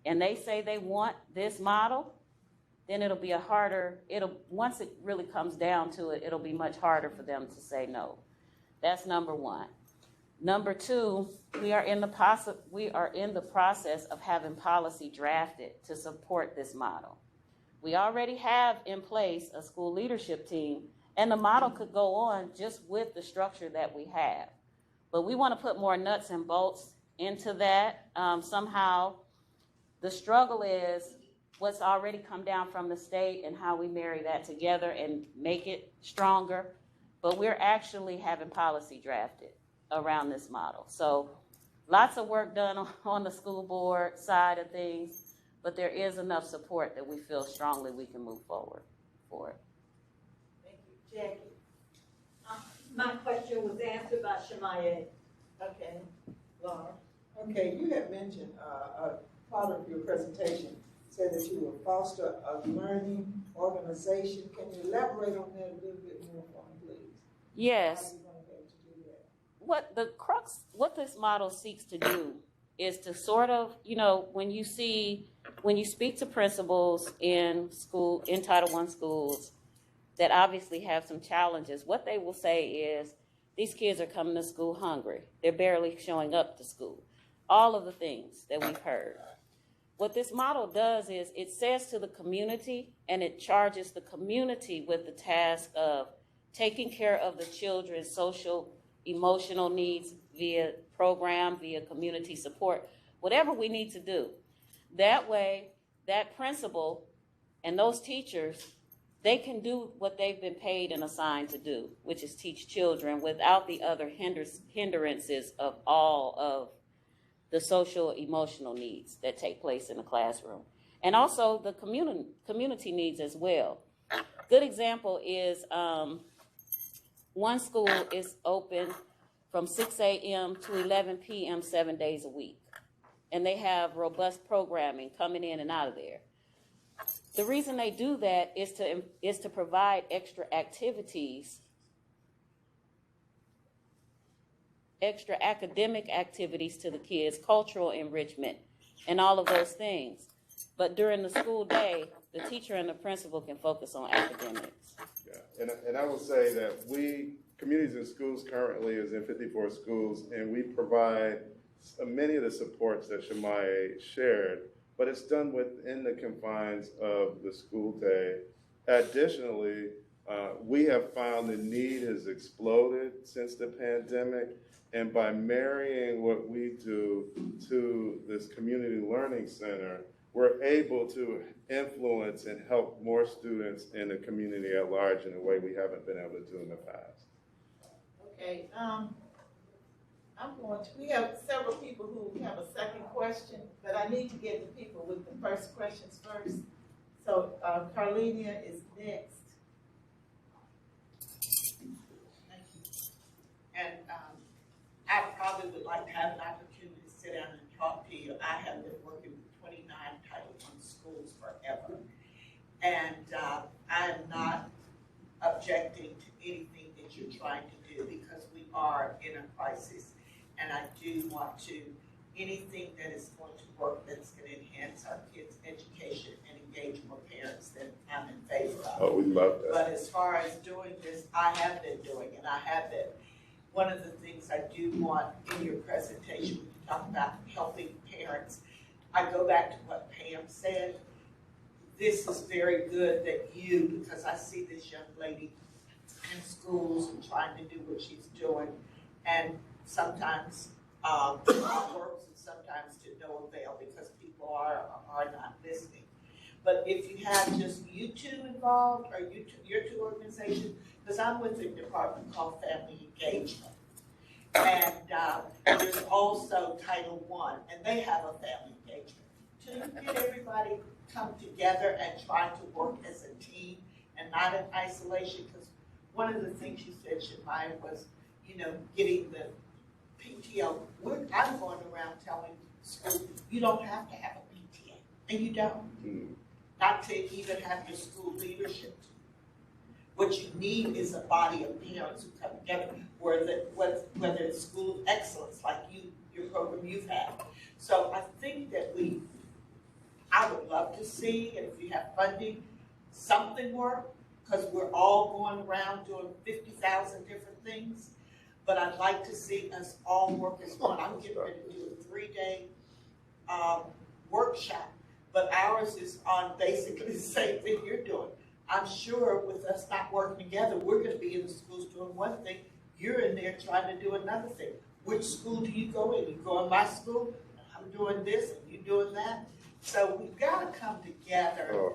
[SPEAKER 5] and they say they want this model, then it'll be once it really comes down to it, it'll be much harder for them to say no. That's number one. Number two, we are in the process of having policy drafted to support this model. We already have in place a school leadership team, and the model could go on just with the structure that we have. But we want to put more nuts and bolts into that. Somehow, the struggle is what's already come down from the state and how we marry that together and make it stronger. But we're actually having policy drafted around this model. So lots of work done on the school board side of things, but there is enough support that we feel strongly we can move forward for it.
[SPEAKER 14] Thank you, Jackie. My question was answered by Shamaiye. Okay, Laura.
[SPEAKER 1] Okay, you had mentioned part of your presentation said that you will foster a learning organization. Can you elaborate on that a little bit more for me, please?
[SPEAKER 5] Yes.
[SPEAKER 1] How are you going to be able to do that?
[SPEAKER 5] What this model seeks to do is to sort of, when you speak to principals in Title I schools that obviously have some challenges, what they will say is, these kids are coming to school hungry. They're barely showing up to school. All of the things that we've heard. What this model does is it says to the community, and it charges the community with the task of taking care of the children's social, emotional needs via program, via community support, whatever we need to do. That way, that principal and those teachers, they can do what they've been paid and assigned to do, which is teach children without the other hindrances of all of the social, emotional needs that take place in the classroom. And also the community needs as well. Good example is one school is open from 6 a.m. to 11 p.m. 7 days a week. And they have robust programming coming in and out of there. The reason they do that is to provide extra activities, extra academic activities to the kids, cultural enrichment, and all of those things. But during the school day, the teacher and the principal can focus on academics.
[SPEAKER 4] Yeah, and I will say that Communities in Schools currently is in 54 schools, and we provide many of the supports that Shamaiye shared, but it's done within the confines of the school day. Additionally, we have found the need has exploded since the pandemic, and by marrying what we do to this Community Learning Center, we're able to influence and help more students in the community at large in a way we haven't been able to do in the past.
[SPEAKER 1] Okay, we have several people who have a second question, but I need to get the people with the first questions first. So Carlenia is next.
[SPEAKER 15] Thank you. And I probably would like to have an opportunity to sit down and talk to you. I have been working with 29 Title I schools forever. And I am not objecting to anything that you're trying to do because we are in a crisis. And I do want to, anything that is going to work that's going to enhance our kids' education and engage more parents, then I'm in favor of.
[SPEAKER 4] Oh, we love that.
[SPEAKER 15] But as far as doing this, I have been doing it. I have been. One of the things I do want in your presentation, when you talk about helping parents, I go back to what Pam said. This is very good that you, because I see this young lady in schools and trying to do what she's doing, and sometimes it works and sometimes to no avail because people are not listening. But if you have just you two involved or your two organizations, because I'm with a department called Family Engagement. And there's also Title I, and they have a family engagement. To get everybody come together and try to work as a team and not in isolation, because one of the things you said, Shamaiye, was, getting the PTO. I'm going around telling schools, you don't have to have a PTA, and you don't. Not to even have your school leadership. What you need is a body of parents who come together, whether it's school of excellence like your program you've had. So I think that I would love to see, and if you have funding, something work, because we're all going around doing 50,000 different things. but I'd like to see us all work as one. I'm getting ready to do a 3-day workshop, but ours is on basically the same thing you're doing. I'm sure with us not working together, we're going to be in the schools doing one thing. You're in there trying to do another thing. Which school do you go in? You go in my school, I'm doing this, and you doing that. So we've got to come together.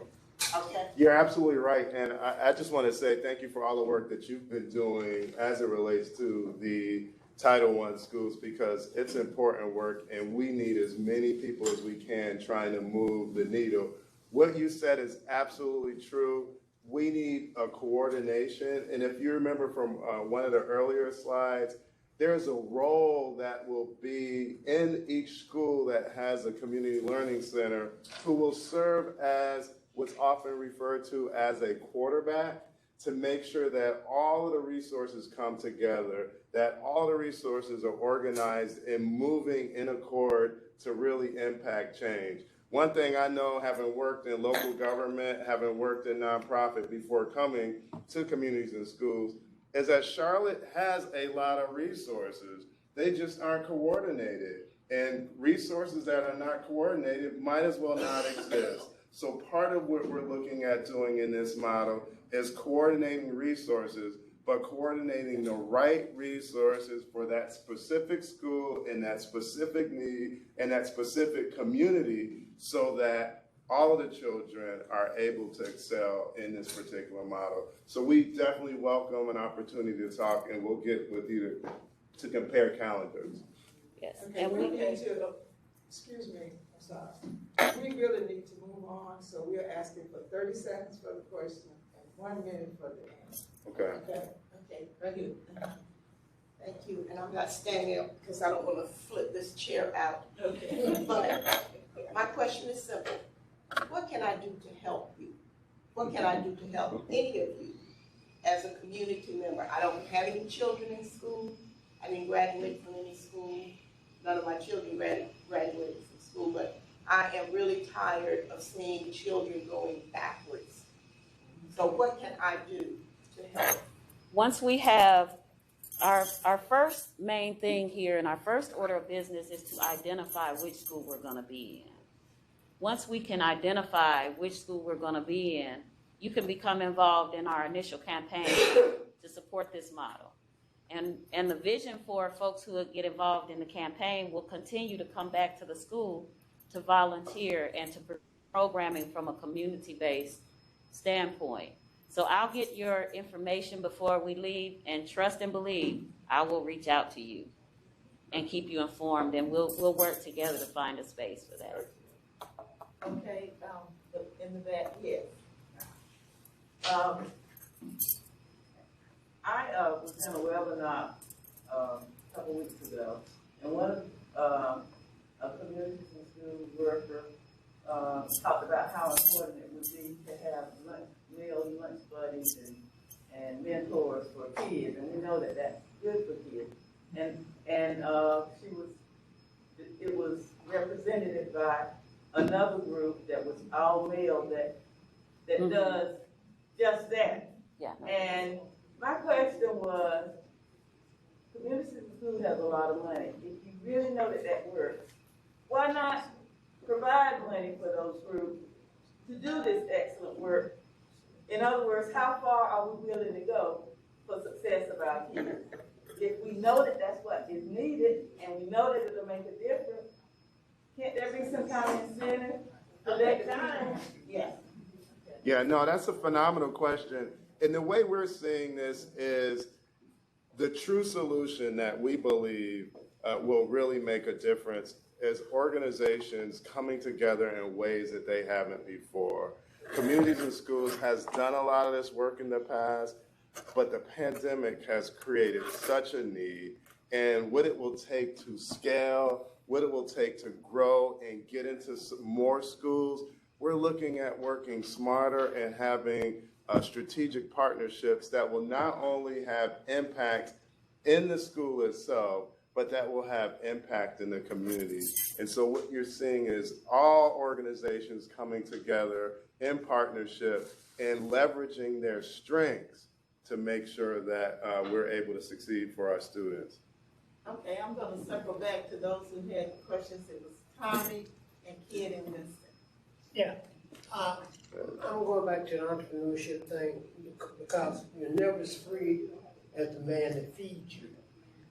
[SPEAKER 15] Okay.
[SPEAKER 4] You're absolutely right. And I just want to say thank you for all the work that you've been doing as it relates to the Title I schools, because it's important work and we need as many people as we can trying to move the needle. What you said is absolutely true. We need a coordination. And if you remember from one of the earlier slides, there's a role that will be in each school that has a community learning center who will serve as what's often referred to as a quarterback, to make sure that all of the resources come together, that all the resources are organized and moving in accord to really impact change. One thing I know, having worked in local government, having worked in nonprofit before coming to communities and schools, is that Charlotte has a lot of resources. They just aren't coordinated. And resources that are not coordinated might as well not exist. So part of what we're looking at doing in this model is coordinating resources, but coordinating the right resources for that specific school and that specific need and that specific community, so that all of the children are able to excel in this particular model. So we definitely welcome an opportunity to talk, and we'll get with you to compare calendars.
[SPEAKER 5] Yes.
[SPEAKER 1] Okay,
[SPEAKER 5] And
[SPEAKER 1] we need to, excuse me, I'm sorry. We really need to move on, so we're asking for 30 seconds for the question and 1 minute for the answer.
[SPEAKER 4] Okay.
[SPEAKER 1] Okay.
[SPEAKER 16] Okay, thank you. Thank you, and I'm not standing up because I don't want to flip this chair out. Okay. But my question is simple. What can I do to help you? What can I do to help any of you as a community member? I don't have any children in school. I didn't graduate from any school. None of my children graduated from school, but I am really tired of seeing children going backwards. So what can I do to help?
[SPEAKER 5] Once we have our first main thing here, and our first order of business is to identify which school we're going to be in. Once we can identify which school we're going to be in, you can become involved in our initial campaign to support this model. And the vision for folks who get involved in the campaign will continue to come back to the school to volunteer and to programming from a community-based standpoint. So I'll get your information before we leave, and trust and believe, I will reach out to you and keep you informed, and we'll work together to find a space for that.
[SPEAKER 16] Okay, in the back, yes.
[SPEAKER 17] I was in a webinar a couple weeks ago, and one of a community and school worker talked about how important it would be to have male lunch buddies and mentors for kids, and we know that that's good for kids. And it was represented by another group that was all male that does just that.
[SPEAKER 5] Yeah.
[SPEAKER 17] And my question was, community school has a lot of money. If you really know that works, why not provide money for those groups to do this excellent work? In other words, how far are we willing to go for success of our kids? If we know that that's what is needed, and we know that it'll make a difference, can't there be some kind of incentive for that time? Yes.
[SPEAKER 4] Yeah, no, that's a phenomenal question. And the way we're seeing this is the true solution that we believe will really make a difference is organizations coming together in ways that they haven't before. Communities and Schools has done a lot of this work in the past, but the pandemic has created such a need, and what it will take to scale, what it will take to grow and get into more schools, we're looking at working smarter and having strategic partnerships that will not only have impact in the school itself, but that will have impact in the community. And so what you're seeing is all organizations coming together in partnership and leveraging their strengths to make sure that we're able to succeed for our students.
[SPEAKER 16] Okay, I'm gonna circle back to those who had questions. It was Tommy and Kid and Winston.
[SPEAKER 11] Yeah, I'm going back to the entrepreneurship thing because you're never as free as the man that feeds you.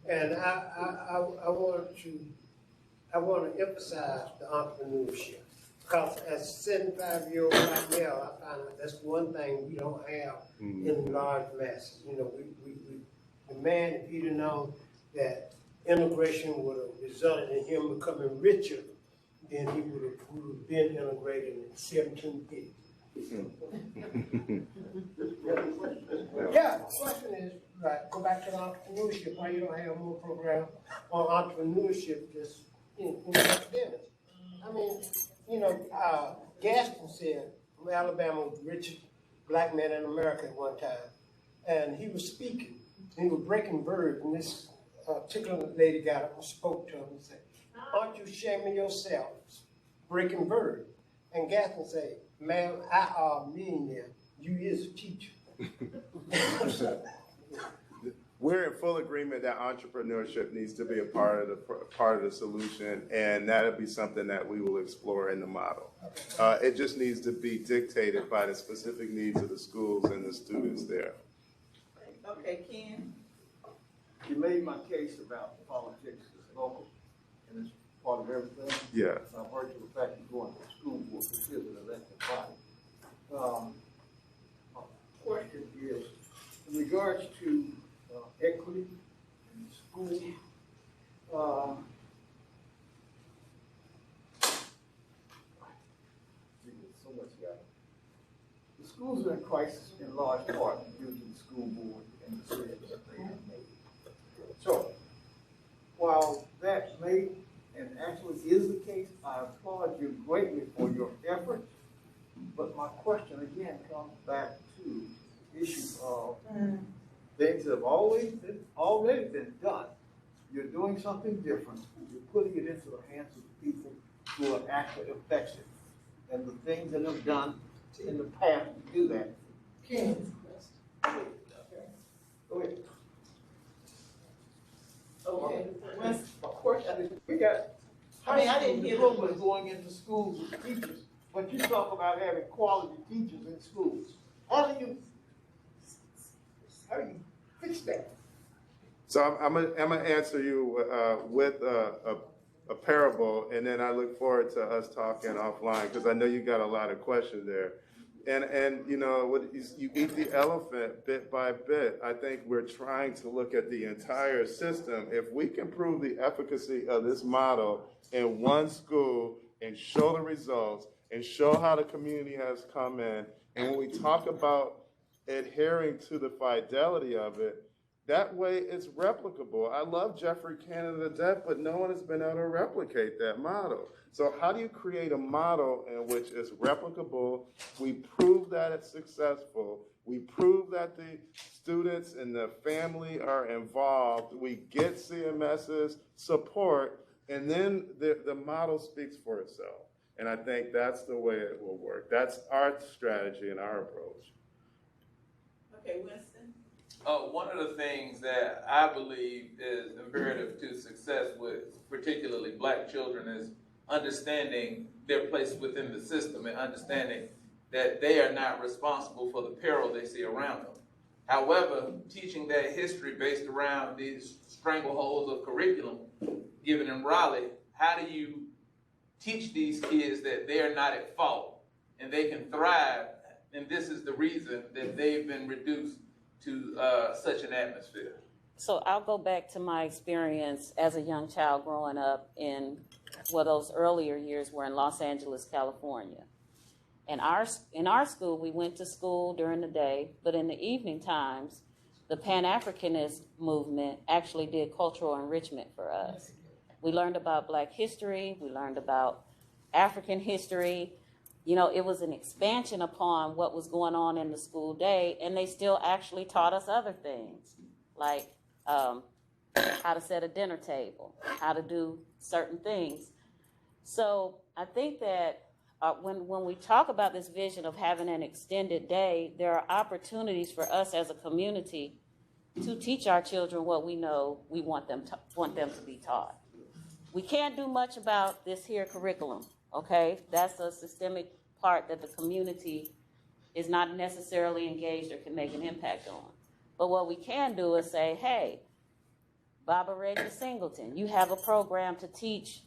[SPEAKER 11] And I want to emphasize the entrepreneurship because as a 75-year-old right now, I find out that's one thing we don't have in large masses. You know, the man, if he'd have known that integration would have resulted in him becoming richer, then he would have been integrated in 1750. Yeah, the question is, right, go back to the entrepreneurship, why you don't have more programs on entrepreneurship just in academics. I mean, you know, Gaston said from Alabama was the richest black man in America at one time. And he was speaking, and he was breaking verbs, and this particular lady got up and spoke to him and said, aren't you ashamed of yourself? Breaking verbs. And Gaston said, ma'am, I are a millionaire. You is a teacher.
[SPEAKER 4] We're in full agreement that entrepreneurship needs to be a part of the solution, and that'll be something that we will explore in the model. It just needs to be dictated by the specific needs of the schools and the students there.
[SPEAKER 16] Okay, Ken.
[SPEAKER 12] You made my case about politics is local, and it's part of everything.
[SPEAKER 4] Yeah.
[SPEAKER 12] I've heard the fact you're going to the school board to fill an elected body. My question is, in regards to equity in the school, so much got it. The schools are in crisis in large part due to the school board and the decisions that they have made. So, while that may and actually is the case, I applaud you greatly for your efforts. But my question again comes back to the issue of things that have already been done. You're doing something different. You're putting it into the hands of the people who are actually effective. And the things that have done in the past to do that.
[SPEAKER 16] Ken.
[SPEAKER 12] Go ahead.
[SPEAKER 16] Okay.
[SPEAKER 12] Of course, we got
[SPEAKER 16] I didn't hear
[SPEAKER 12] programs going into schools with teachers, but you talk about having quality teachers in schools. How do you fix that?
[SPEAKER 4] So I'm gonna answer you with a parable, and then I look forward to us talking offline because I know you got a lot of questions there. And you know, you eat the elephant bit by bit. I think we're trying to look at the entire system. If we can prove the efficacy of this model in one school and show the results and show how the community has come in, and when we talk about adhering to the fidelity of it, that way it's replicable. I love Jeffrey Cannon to death, but no one has been able to replicate that model. So how do you create a model in which it's replicable? We prove that it's successful. We prove that the students and the family are involved. We get CMS's support, and then the model speaks for itself. And I think that's the way it will work. That's our strategy and our approach.
[SPEAKER 16] Okay, Winston.
[SPEAKER 13] One of the things that I believe is imperative to success with particularly black children is understanding their place within the system and understanding that they are not responsible for the peril they see around them. However, teaching that history based around these strangleholds of curriculum given in Raleigh, how do you teach these kids that they are not at fault and they can thrive, and this is the reason that they've been reduced to such an atmosphere?
[SPEAKER 5] So I'll go back to my experience as a young child growing up in, well, those earlier years were in Los Angeles, California. And in our school, we went to school during the day, but in the evening times, the Pan-Africanist movement actually did cultural enrichment for us. We learned about Black history, we learned about African history. You know, it was an expansion upon what was going on in the school day, and they still actually taught us other things, like how to set a dinner table, how to do certain things. So I think that when we talk about this vision of having an extended day, there are opportunities for us as a community to teach our children what we know we want them to be taught. We can't do much about this here curriculum, okay? That's a systemic part that the community is not necessarily engaged or can make an impact on. But what we can do is say, hey, Baba Reggie Singleton, you have a program to teach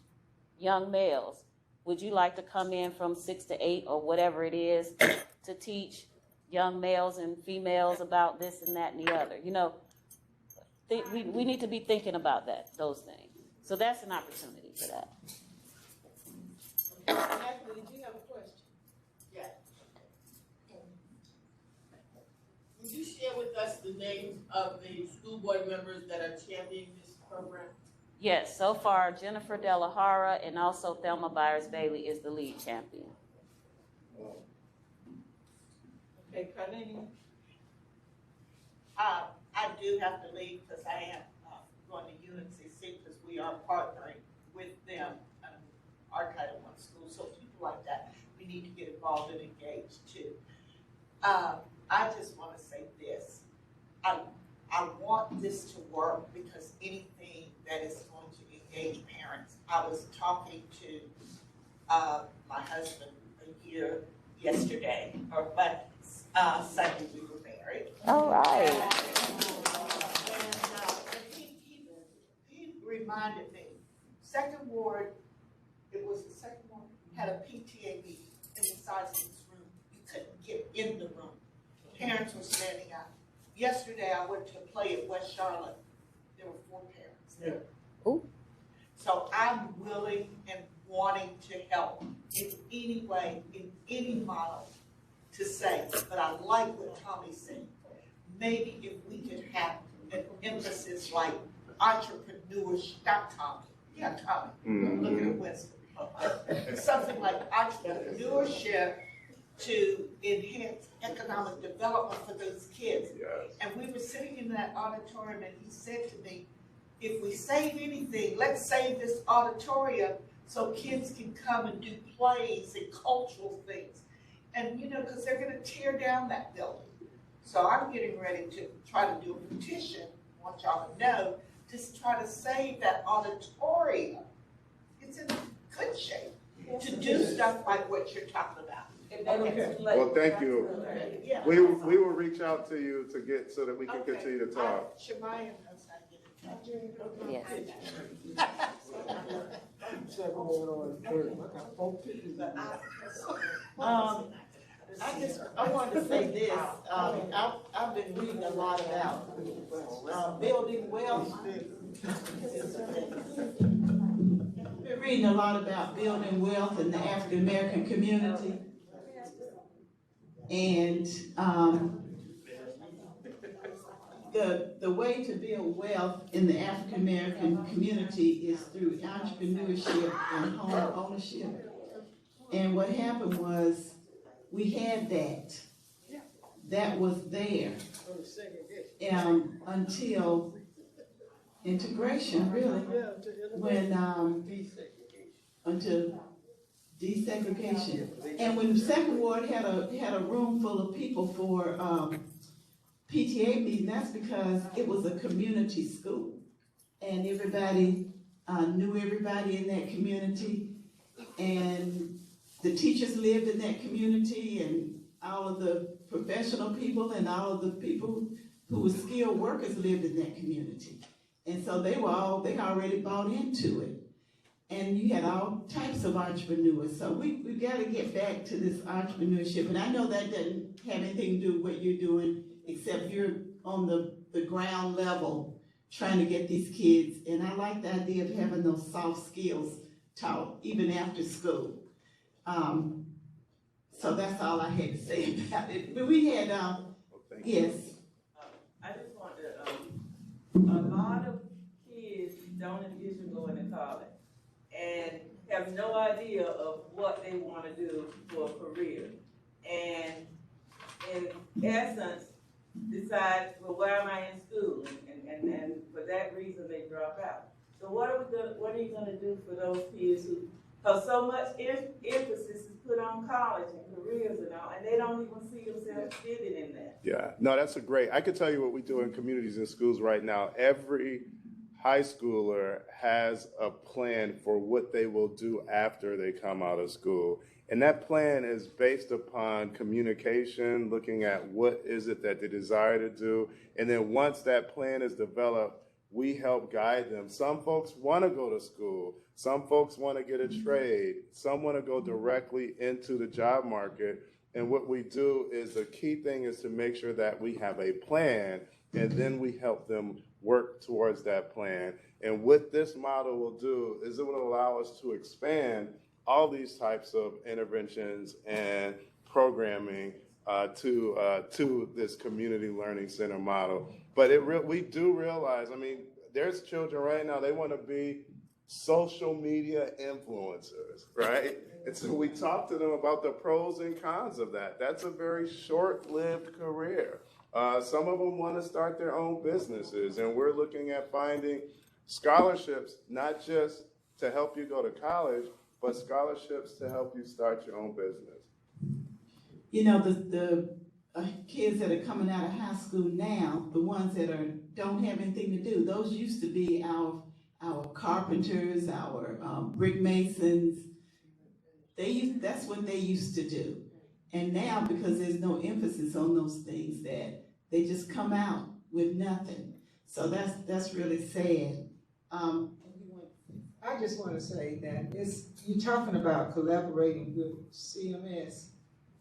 [SPEAKER 5] young males. Would you like to come in from 6 to 8 or whatever it is to teach young males and females about this and that and the other? You know, we need to be thinking about those things. So that's an opportunity for that.
[SPEAKER 16] Natalie, did you have a question?
[SPEAKER 18] Yeah. Would you share with us the names of the school board members that are championing this program?
[SPEAKER 5] Yes, so far Jennifer Delahara and also Thelma Byers-Bailey is the lead champion.
[SPEAKER 18] Okay, Carlene.
[SPEAKER 15] I do have to leave because I am going to UNCC because we are partnering with them, our Title I school. So people like that, we need to get involved and engaged too. I just want to say this. I want this to work because anything that is going to engage parents. I was talking to my husband yesterday, but Sunday we were married.
[SPEAKER 5] All right.
[SPEAKER 15] He reminded me, Second Ward, it was the Second Ward, had a PTA meeting in the size of this room. You couldn't get in the room. Parents were standing out. Yesterday I went to a play at West Charlotte. There were 4 parents there.
[SPEAKER 5] Ooh.
[SPEAKER 15] So I'm willing and wanting to help in any way, in any model to say, but I like what Tommy said. Maybe if we could have an emphasis like entrepreneurship, not Tommy, yeah, Tommy, I'm looking at Winston. Something like entrepreneurship to enhance economic development for those kids.
[SPEAKER 4] Yes.
[SPEAKER 15] And we were sitting in that auditorium and he said to me, if we save anything, let's save this auditorium so kids can come and do plays and cultural things. And you know, because they're gonna tear down that building. So I'm getting ready to try to do a petition, I want y'all to know, to try to save that auditorium. It's in good shape to do stuff like what you're talking about. Okay.
[SPEAKER 4] Well, thank you.
[SPEAKER 15] Yeah.
[SPEAKER 4] We will reach out to you to get so that we can continue to talk.
[SPEAKER 15] Shamaiye knows how to get in touch.
[SPEAKER 5] Yes.
[SPEAKER 16] I wanted to say this. I've been reading a lot about building wealth. Been reading a lot about building wealth in the African American community, and the way to build wealth in the African American community is through entrepreneurship and home ownership. And what happened was we had that was there until integration, really, when until desegregation. And when the Second Ward had a room full of people for PTA meeting, that's because it was a community school, and everybody knew everybody in that community, and the teachers lived in that community, and all of the professional people and all of the people who were skilled workers lived in that community. And so they already bought into it. And you had all types of entrepreneurs. So we've got to get back to this entrepreneurship. And I know that doesn't have anything to do with what you're doing, except you're on the ground level trying to get these kids. And I like the idea of having those soft skills taught, even after school. So that's all I had to say about it. But we had, yes.
[SPEAKER 17] I just want to, a lot of kids don't envision going to college and have no idea of what they want to do for a career. And in essence, decide, well, why am I in school? And for that reason, they drop out. So what are you going to do for those kids who Because so much emphasis is put on college and careers and all, and they don't even see themselves fitting in that.
[SPEAKER 4] Yeah, no, that's a great. I can tell you what we do in communities and schools right now. Every high schooler has a plan for what they will do after they come out of school. And that plan is based upon communication, looking at what is it that they desire to do. And then once that plan is developed, we help guide them. Some folks want to go to school. Some folks want to get a trade. Some want to go directly into the job market. And what we do is the key thing is to make sure that we have a plan, and then we help them work towards that plan. And what this model will do is it will allow us to expand all these types of interventions and programming to this community learning center model. But we do realize, I mean, there's children right now, they want to be social media influencers, right? And so we talk to them about the pros and cons of that. That's a very short-lived career. Some of them want to start their own businesses, and we're looking at finding scholarships, not just to help you go to college, but scholarships to help you start your own business.
[SPEAKER 19] You know, the kids that are coming out of high school now, the ones that don't have anything to do, those used to be our carpenters, our brick masons. That's what they used to do. And now, because there's no emphasis on those things, that they just come out with nothing. So that's really sad.
[SPEAKER 1] I just want to say that you're talking about collaborating with CMS,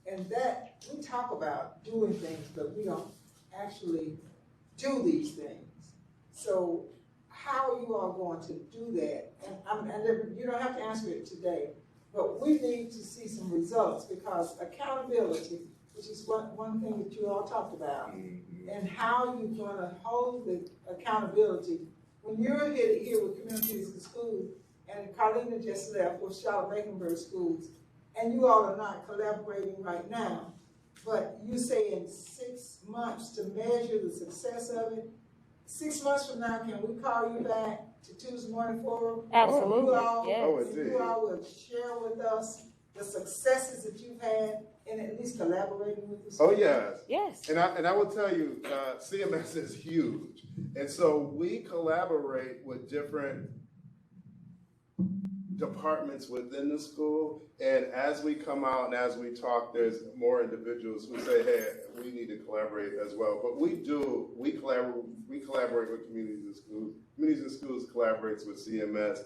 [SPEAKER 1] and that we talk about doing things, but we don't actually do these things. So how are you all going to do that? And you don't have to answer it today, but we need to see some results, because accountability, which is one thing that you all talked about, and how you're going to hold the accountability. When you're here with communities and schools, and Carlina just left with Charlotte-Mecklenburg schools, and you all are not collaborating right now, but you say in 6 months to measure the success of it. 6 months from now, can we call you back to Tuesday Morning Forum?
[SPEAKER 5] Absolutely,
[SPEAKER 1] You all will share with us the successes that you've had in at least collaborating with the schools?
[SPEAKER 4] Oh, yes.
[SPEAKER 5] Yes.
[SPEAKER 4] And I will tell you, CMS is huge. And so we collaborate with different departments within the school. And as we come out and as we talk, there's more individuals who say, hey, we need to collaborate as well. But we collaborate with communities and schools. Communities and schools collaborates with CMS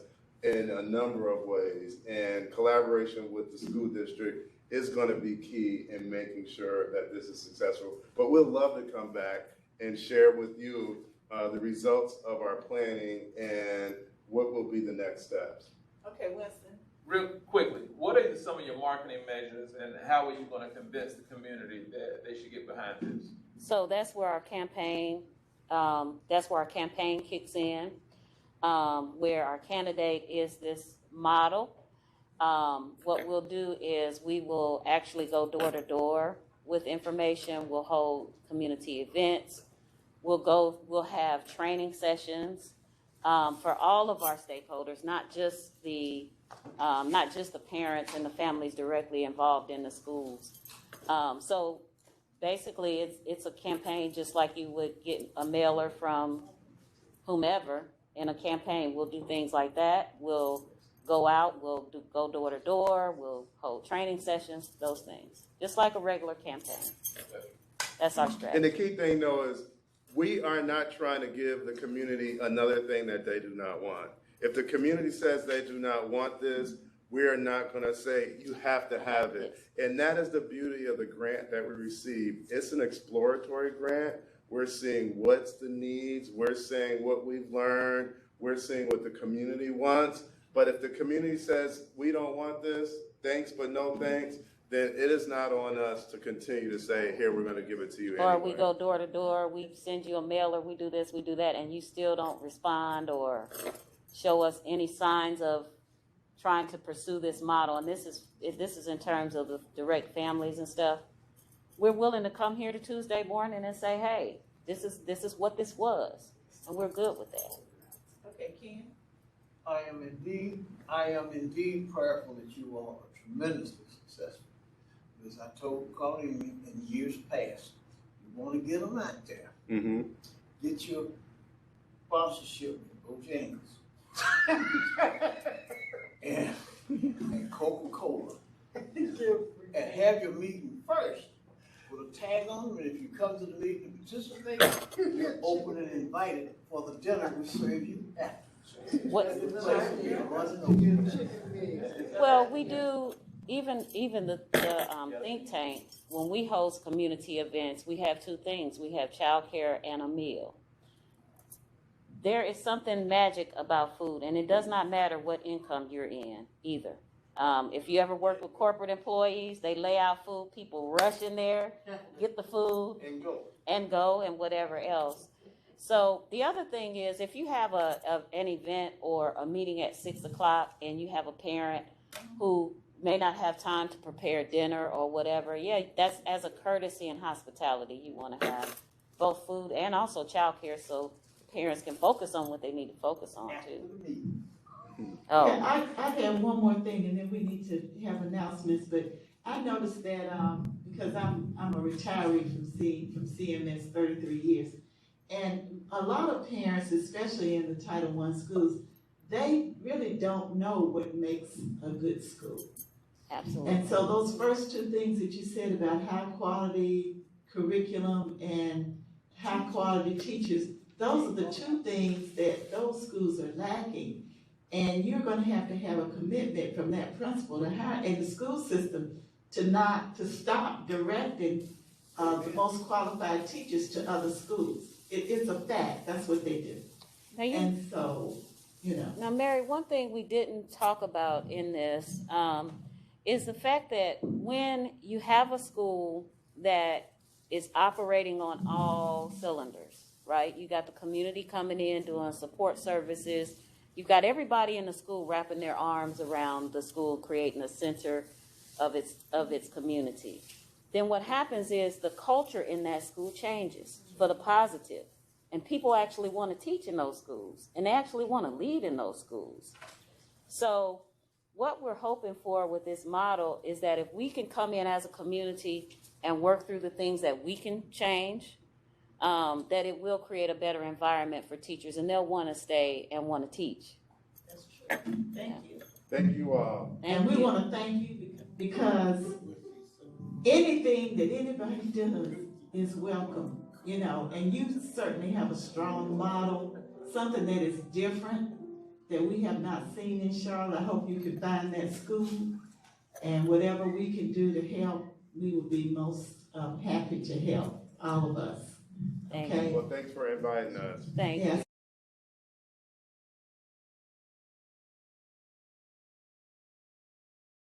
[SPEAKER 4] in a number of ways. And collaboration with the school district is going to be key in making sure that this is successful. But we'd love to come back and share with you the results of our planning and what will be the next steps.
[SPEAKER 17] Okay, Winston.
[SPEAKER 13] Real quickly, what are some of your marketing measures, and how are you going to convince the community that they should get behind this?
[SPEAKER 5] So that's where our campaign kicks in, where our candidate is this model. What we'll do is we will actually go door to door with information. We'll hold community events. We'll have training sessions for all of our stakeholders, not just the parents and the families directly involved in the schools. So basically, it's a campaign just like you would get a mailer from whomever. In a campaign, we'll do things like that. We'll go out, go door to door, we'll hold training sessions, those things, just like a regular campaign. That's our strategy.
[SPEAKER 4] And the key thing, though, is we are not trying to give the community another thing that they do not want. If the community says they do not want this, we are not going to say you have to have it. And that is the beauty of the grant that we receive. It's an exploratory grant. We're seeing what's the needs. We're saying what we've learned. We're seeing what the community wants. But if the community says we don't want this, thanks but no thanks, then it is not on us to continue to say, here, we're going to give it to you anyway.
[SPEAKER 5] Or we go door to door, we send you a mailer, we do this, we do that, and you still don't respond or show us any signs of trying to pursue this model. And this is in terms of the direct families and stuff. We're willing to come here to Tuesday morning and say, hey, this is what this was, and we're good with that.
[SPEAKER 17] Okay, Ken?
[SPEAKER 12] I am indeed prayerful that you all are tremendously successful. As I told Connie in years past, you want to get them out there.
[SPEAKER 4] Mm-hmm.
[SPEAKER 12] Get your sponsorship with Bojangles and Coca-Cola, and have your meeting first with a tag on them. And if you come to the meeting to participate, you're open and invited for the dinner we serve you after.
[SPEAKER 5] Well, we do, even the think tank, when we host community events, we have two things. We have childcare and a meal. There is something magic about food, and it does not matter what income you're in either. If you ever work with corporate employees, they lay out food, people rush in there, get the food, and go, and whatever else. So the other thing is, if you have an event or a meeting at 6 o'clock and you have a parent who may not have time to prepare dinner or whatever, yeah, that's as a courtesy and hospitality. You want to have both food and also childcare so parents can focus on what they need to focus on too. Oh,
[SPEAKER 19] yeah, I have one more thing, and then we need to have announcements. But I noticed that because I'm a retiree from CMS 33 years, and a lot of parents, especially in the Title I schools, they really don't know what makes a good school.
[SPEAKER 5] Absolutely.
[SPEAKER 19] And so those first two things that you said about high quality curriculum and high quality teachers, those are the two things that those schools are lacking. And you're going to have a commitment from that principal to hire and the school system to stop directing the most qualified teachers to other schools. It's a fact. That's what they do. And so, you know.
[SPEAKER 5] Now, Mary, one thing we didn't talk about in this is the fact that when you have a school that is operating on all cylinders, right? You got the community coming in, doing support services. You've got everybody in the school wrapping their arms around the school, creating a center of its community. Then what happens is the culture in that school changes for the positive. And people actually want to teach in those schools. And they actually want to lead in those schools. So what we're hoping for with this model is that if we can come in as a community and work through the things that we can change, that it will create a better environment for teachers, and they'll want to stay and want to teach.
[SPEAKER 19] That's true. Thank you.
[SPEAKER 4] Thank you all.
[SPEAKER 19] And we want to thank you because anything that anybody does is welcome, you know, and you certainly have a strong model, something that is different that we have not seen in Charlotte. I hope you can find that school, and whatever we can do to help, we will be most happy to help all of us.
[SPEAKER 5] Thank
[SPEAKER 19] you.
[SPEAKER 4] Well, thanks for inviting us.
[SPEAKER 5] Thank you.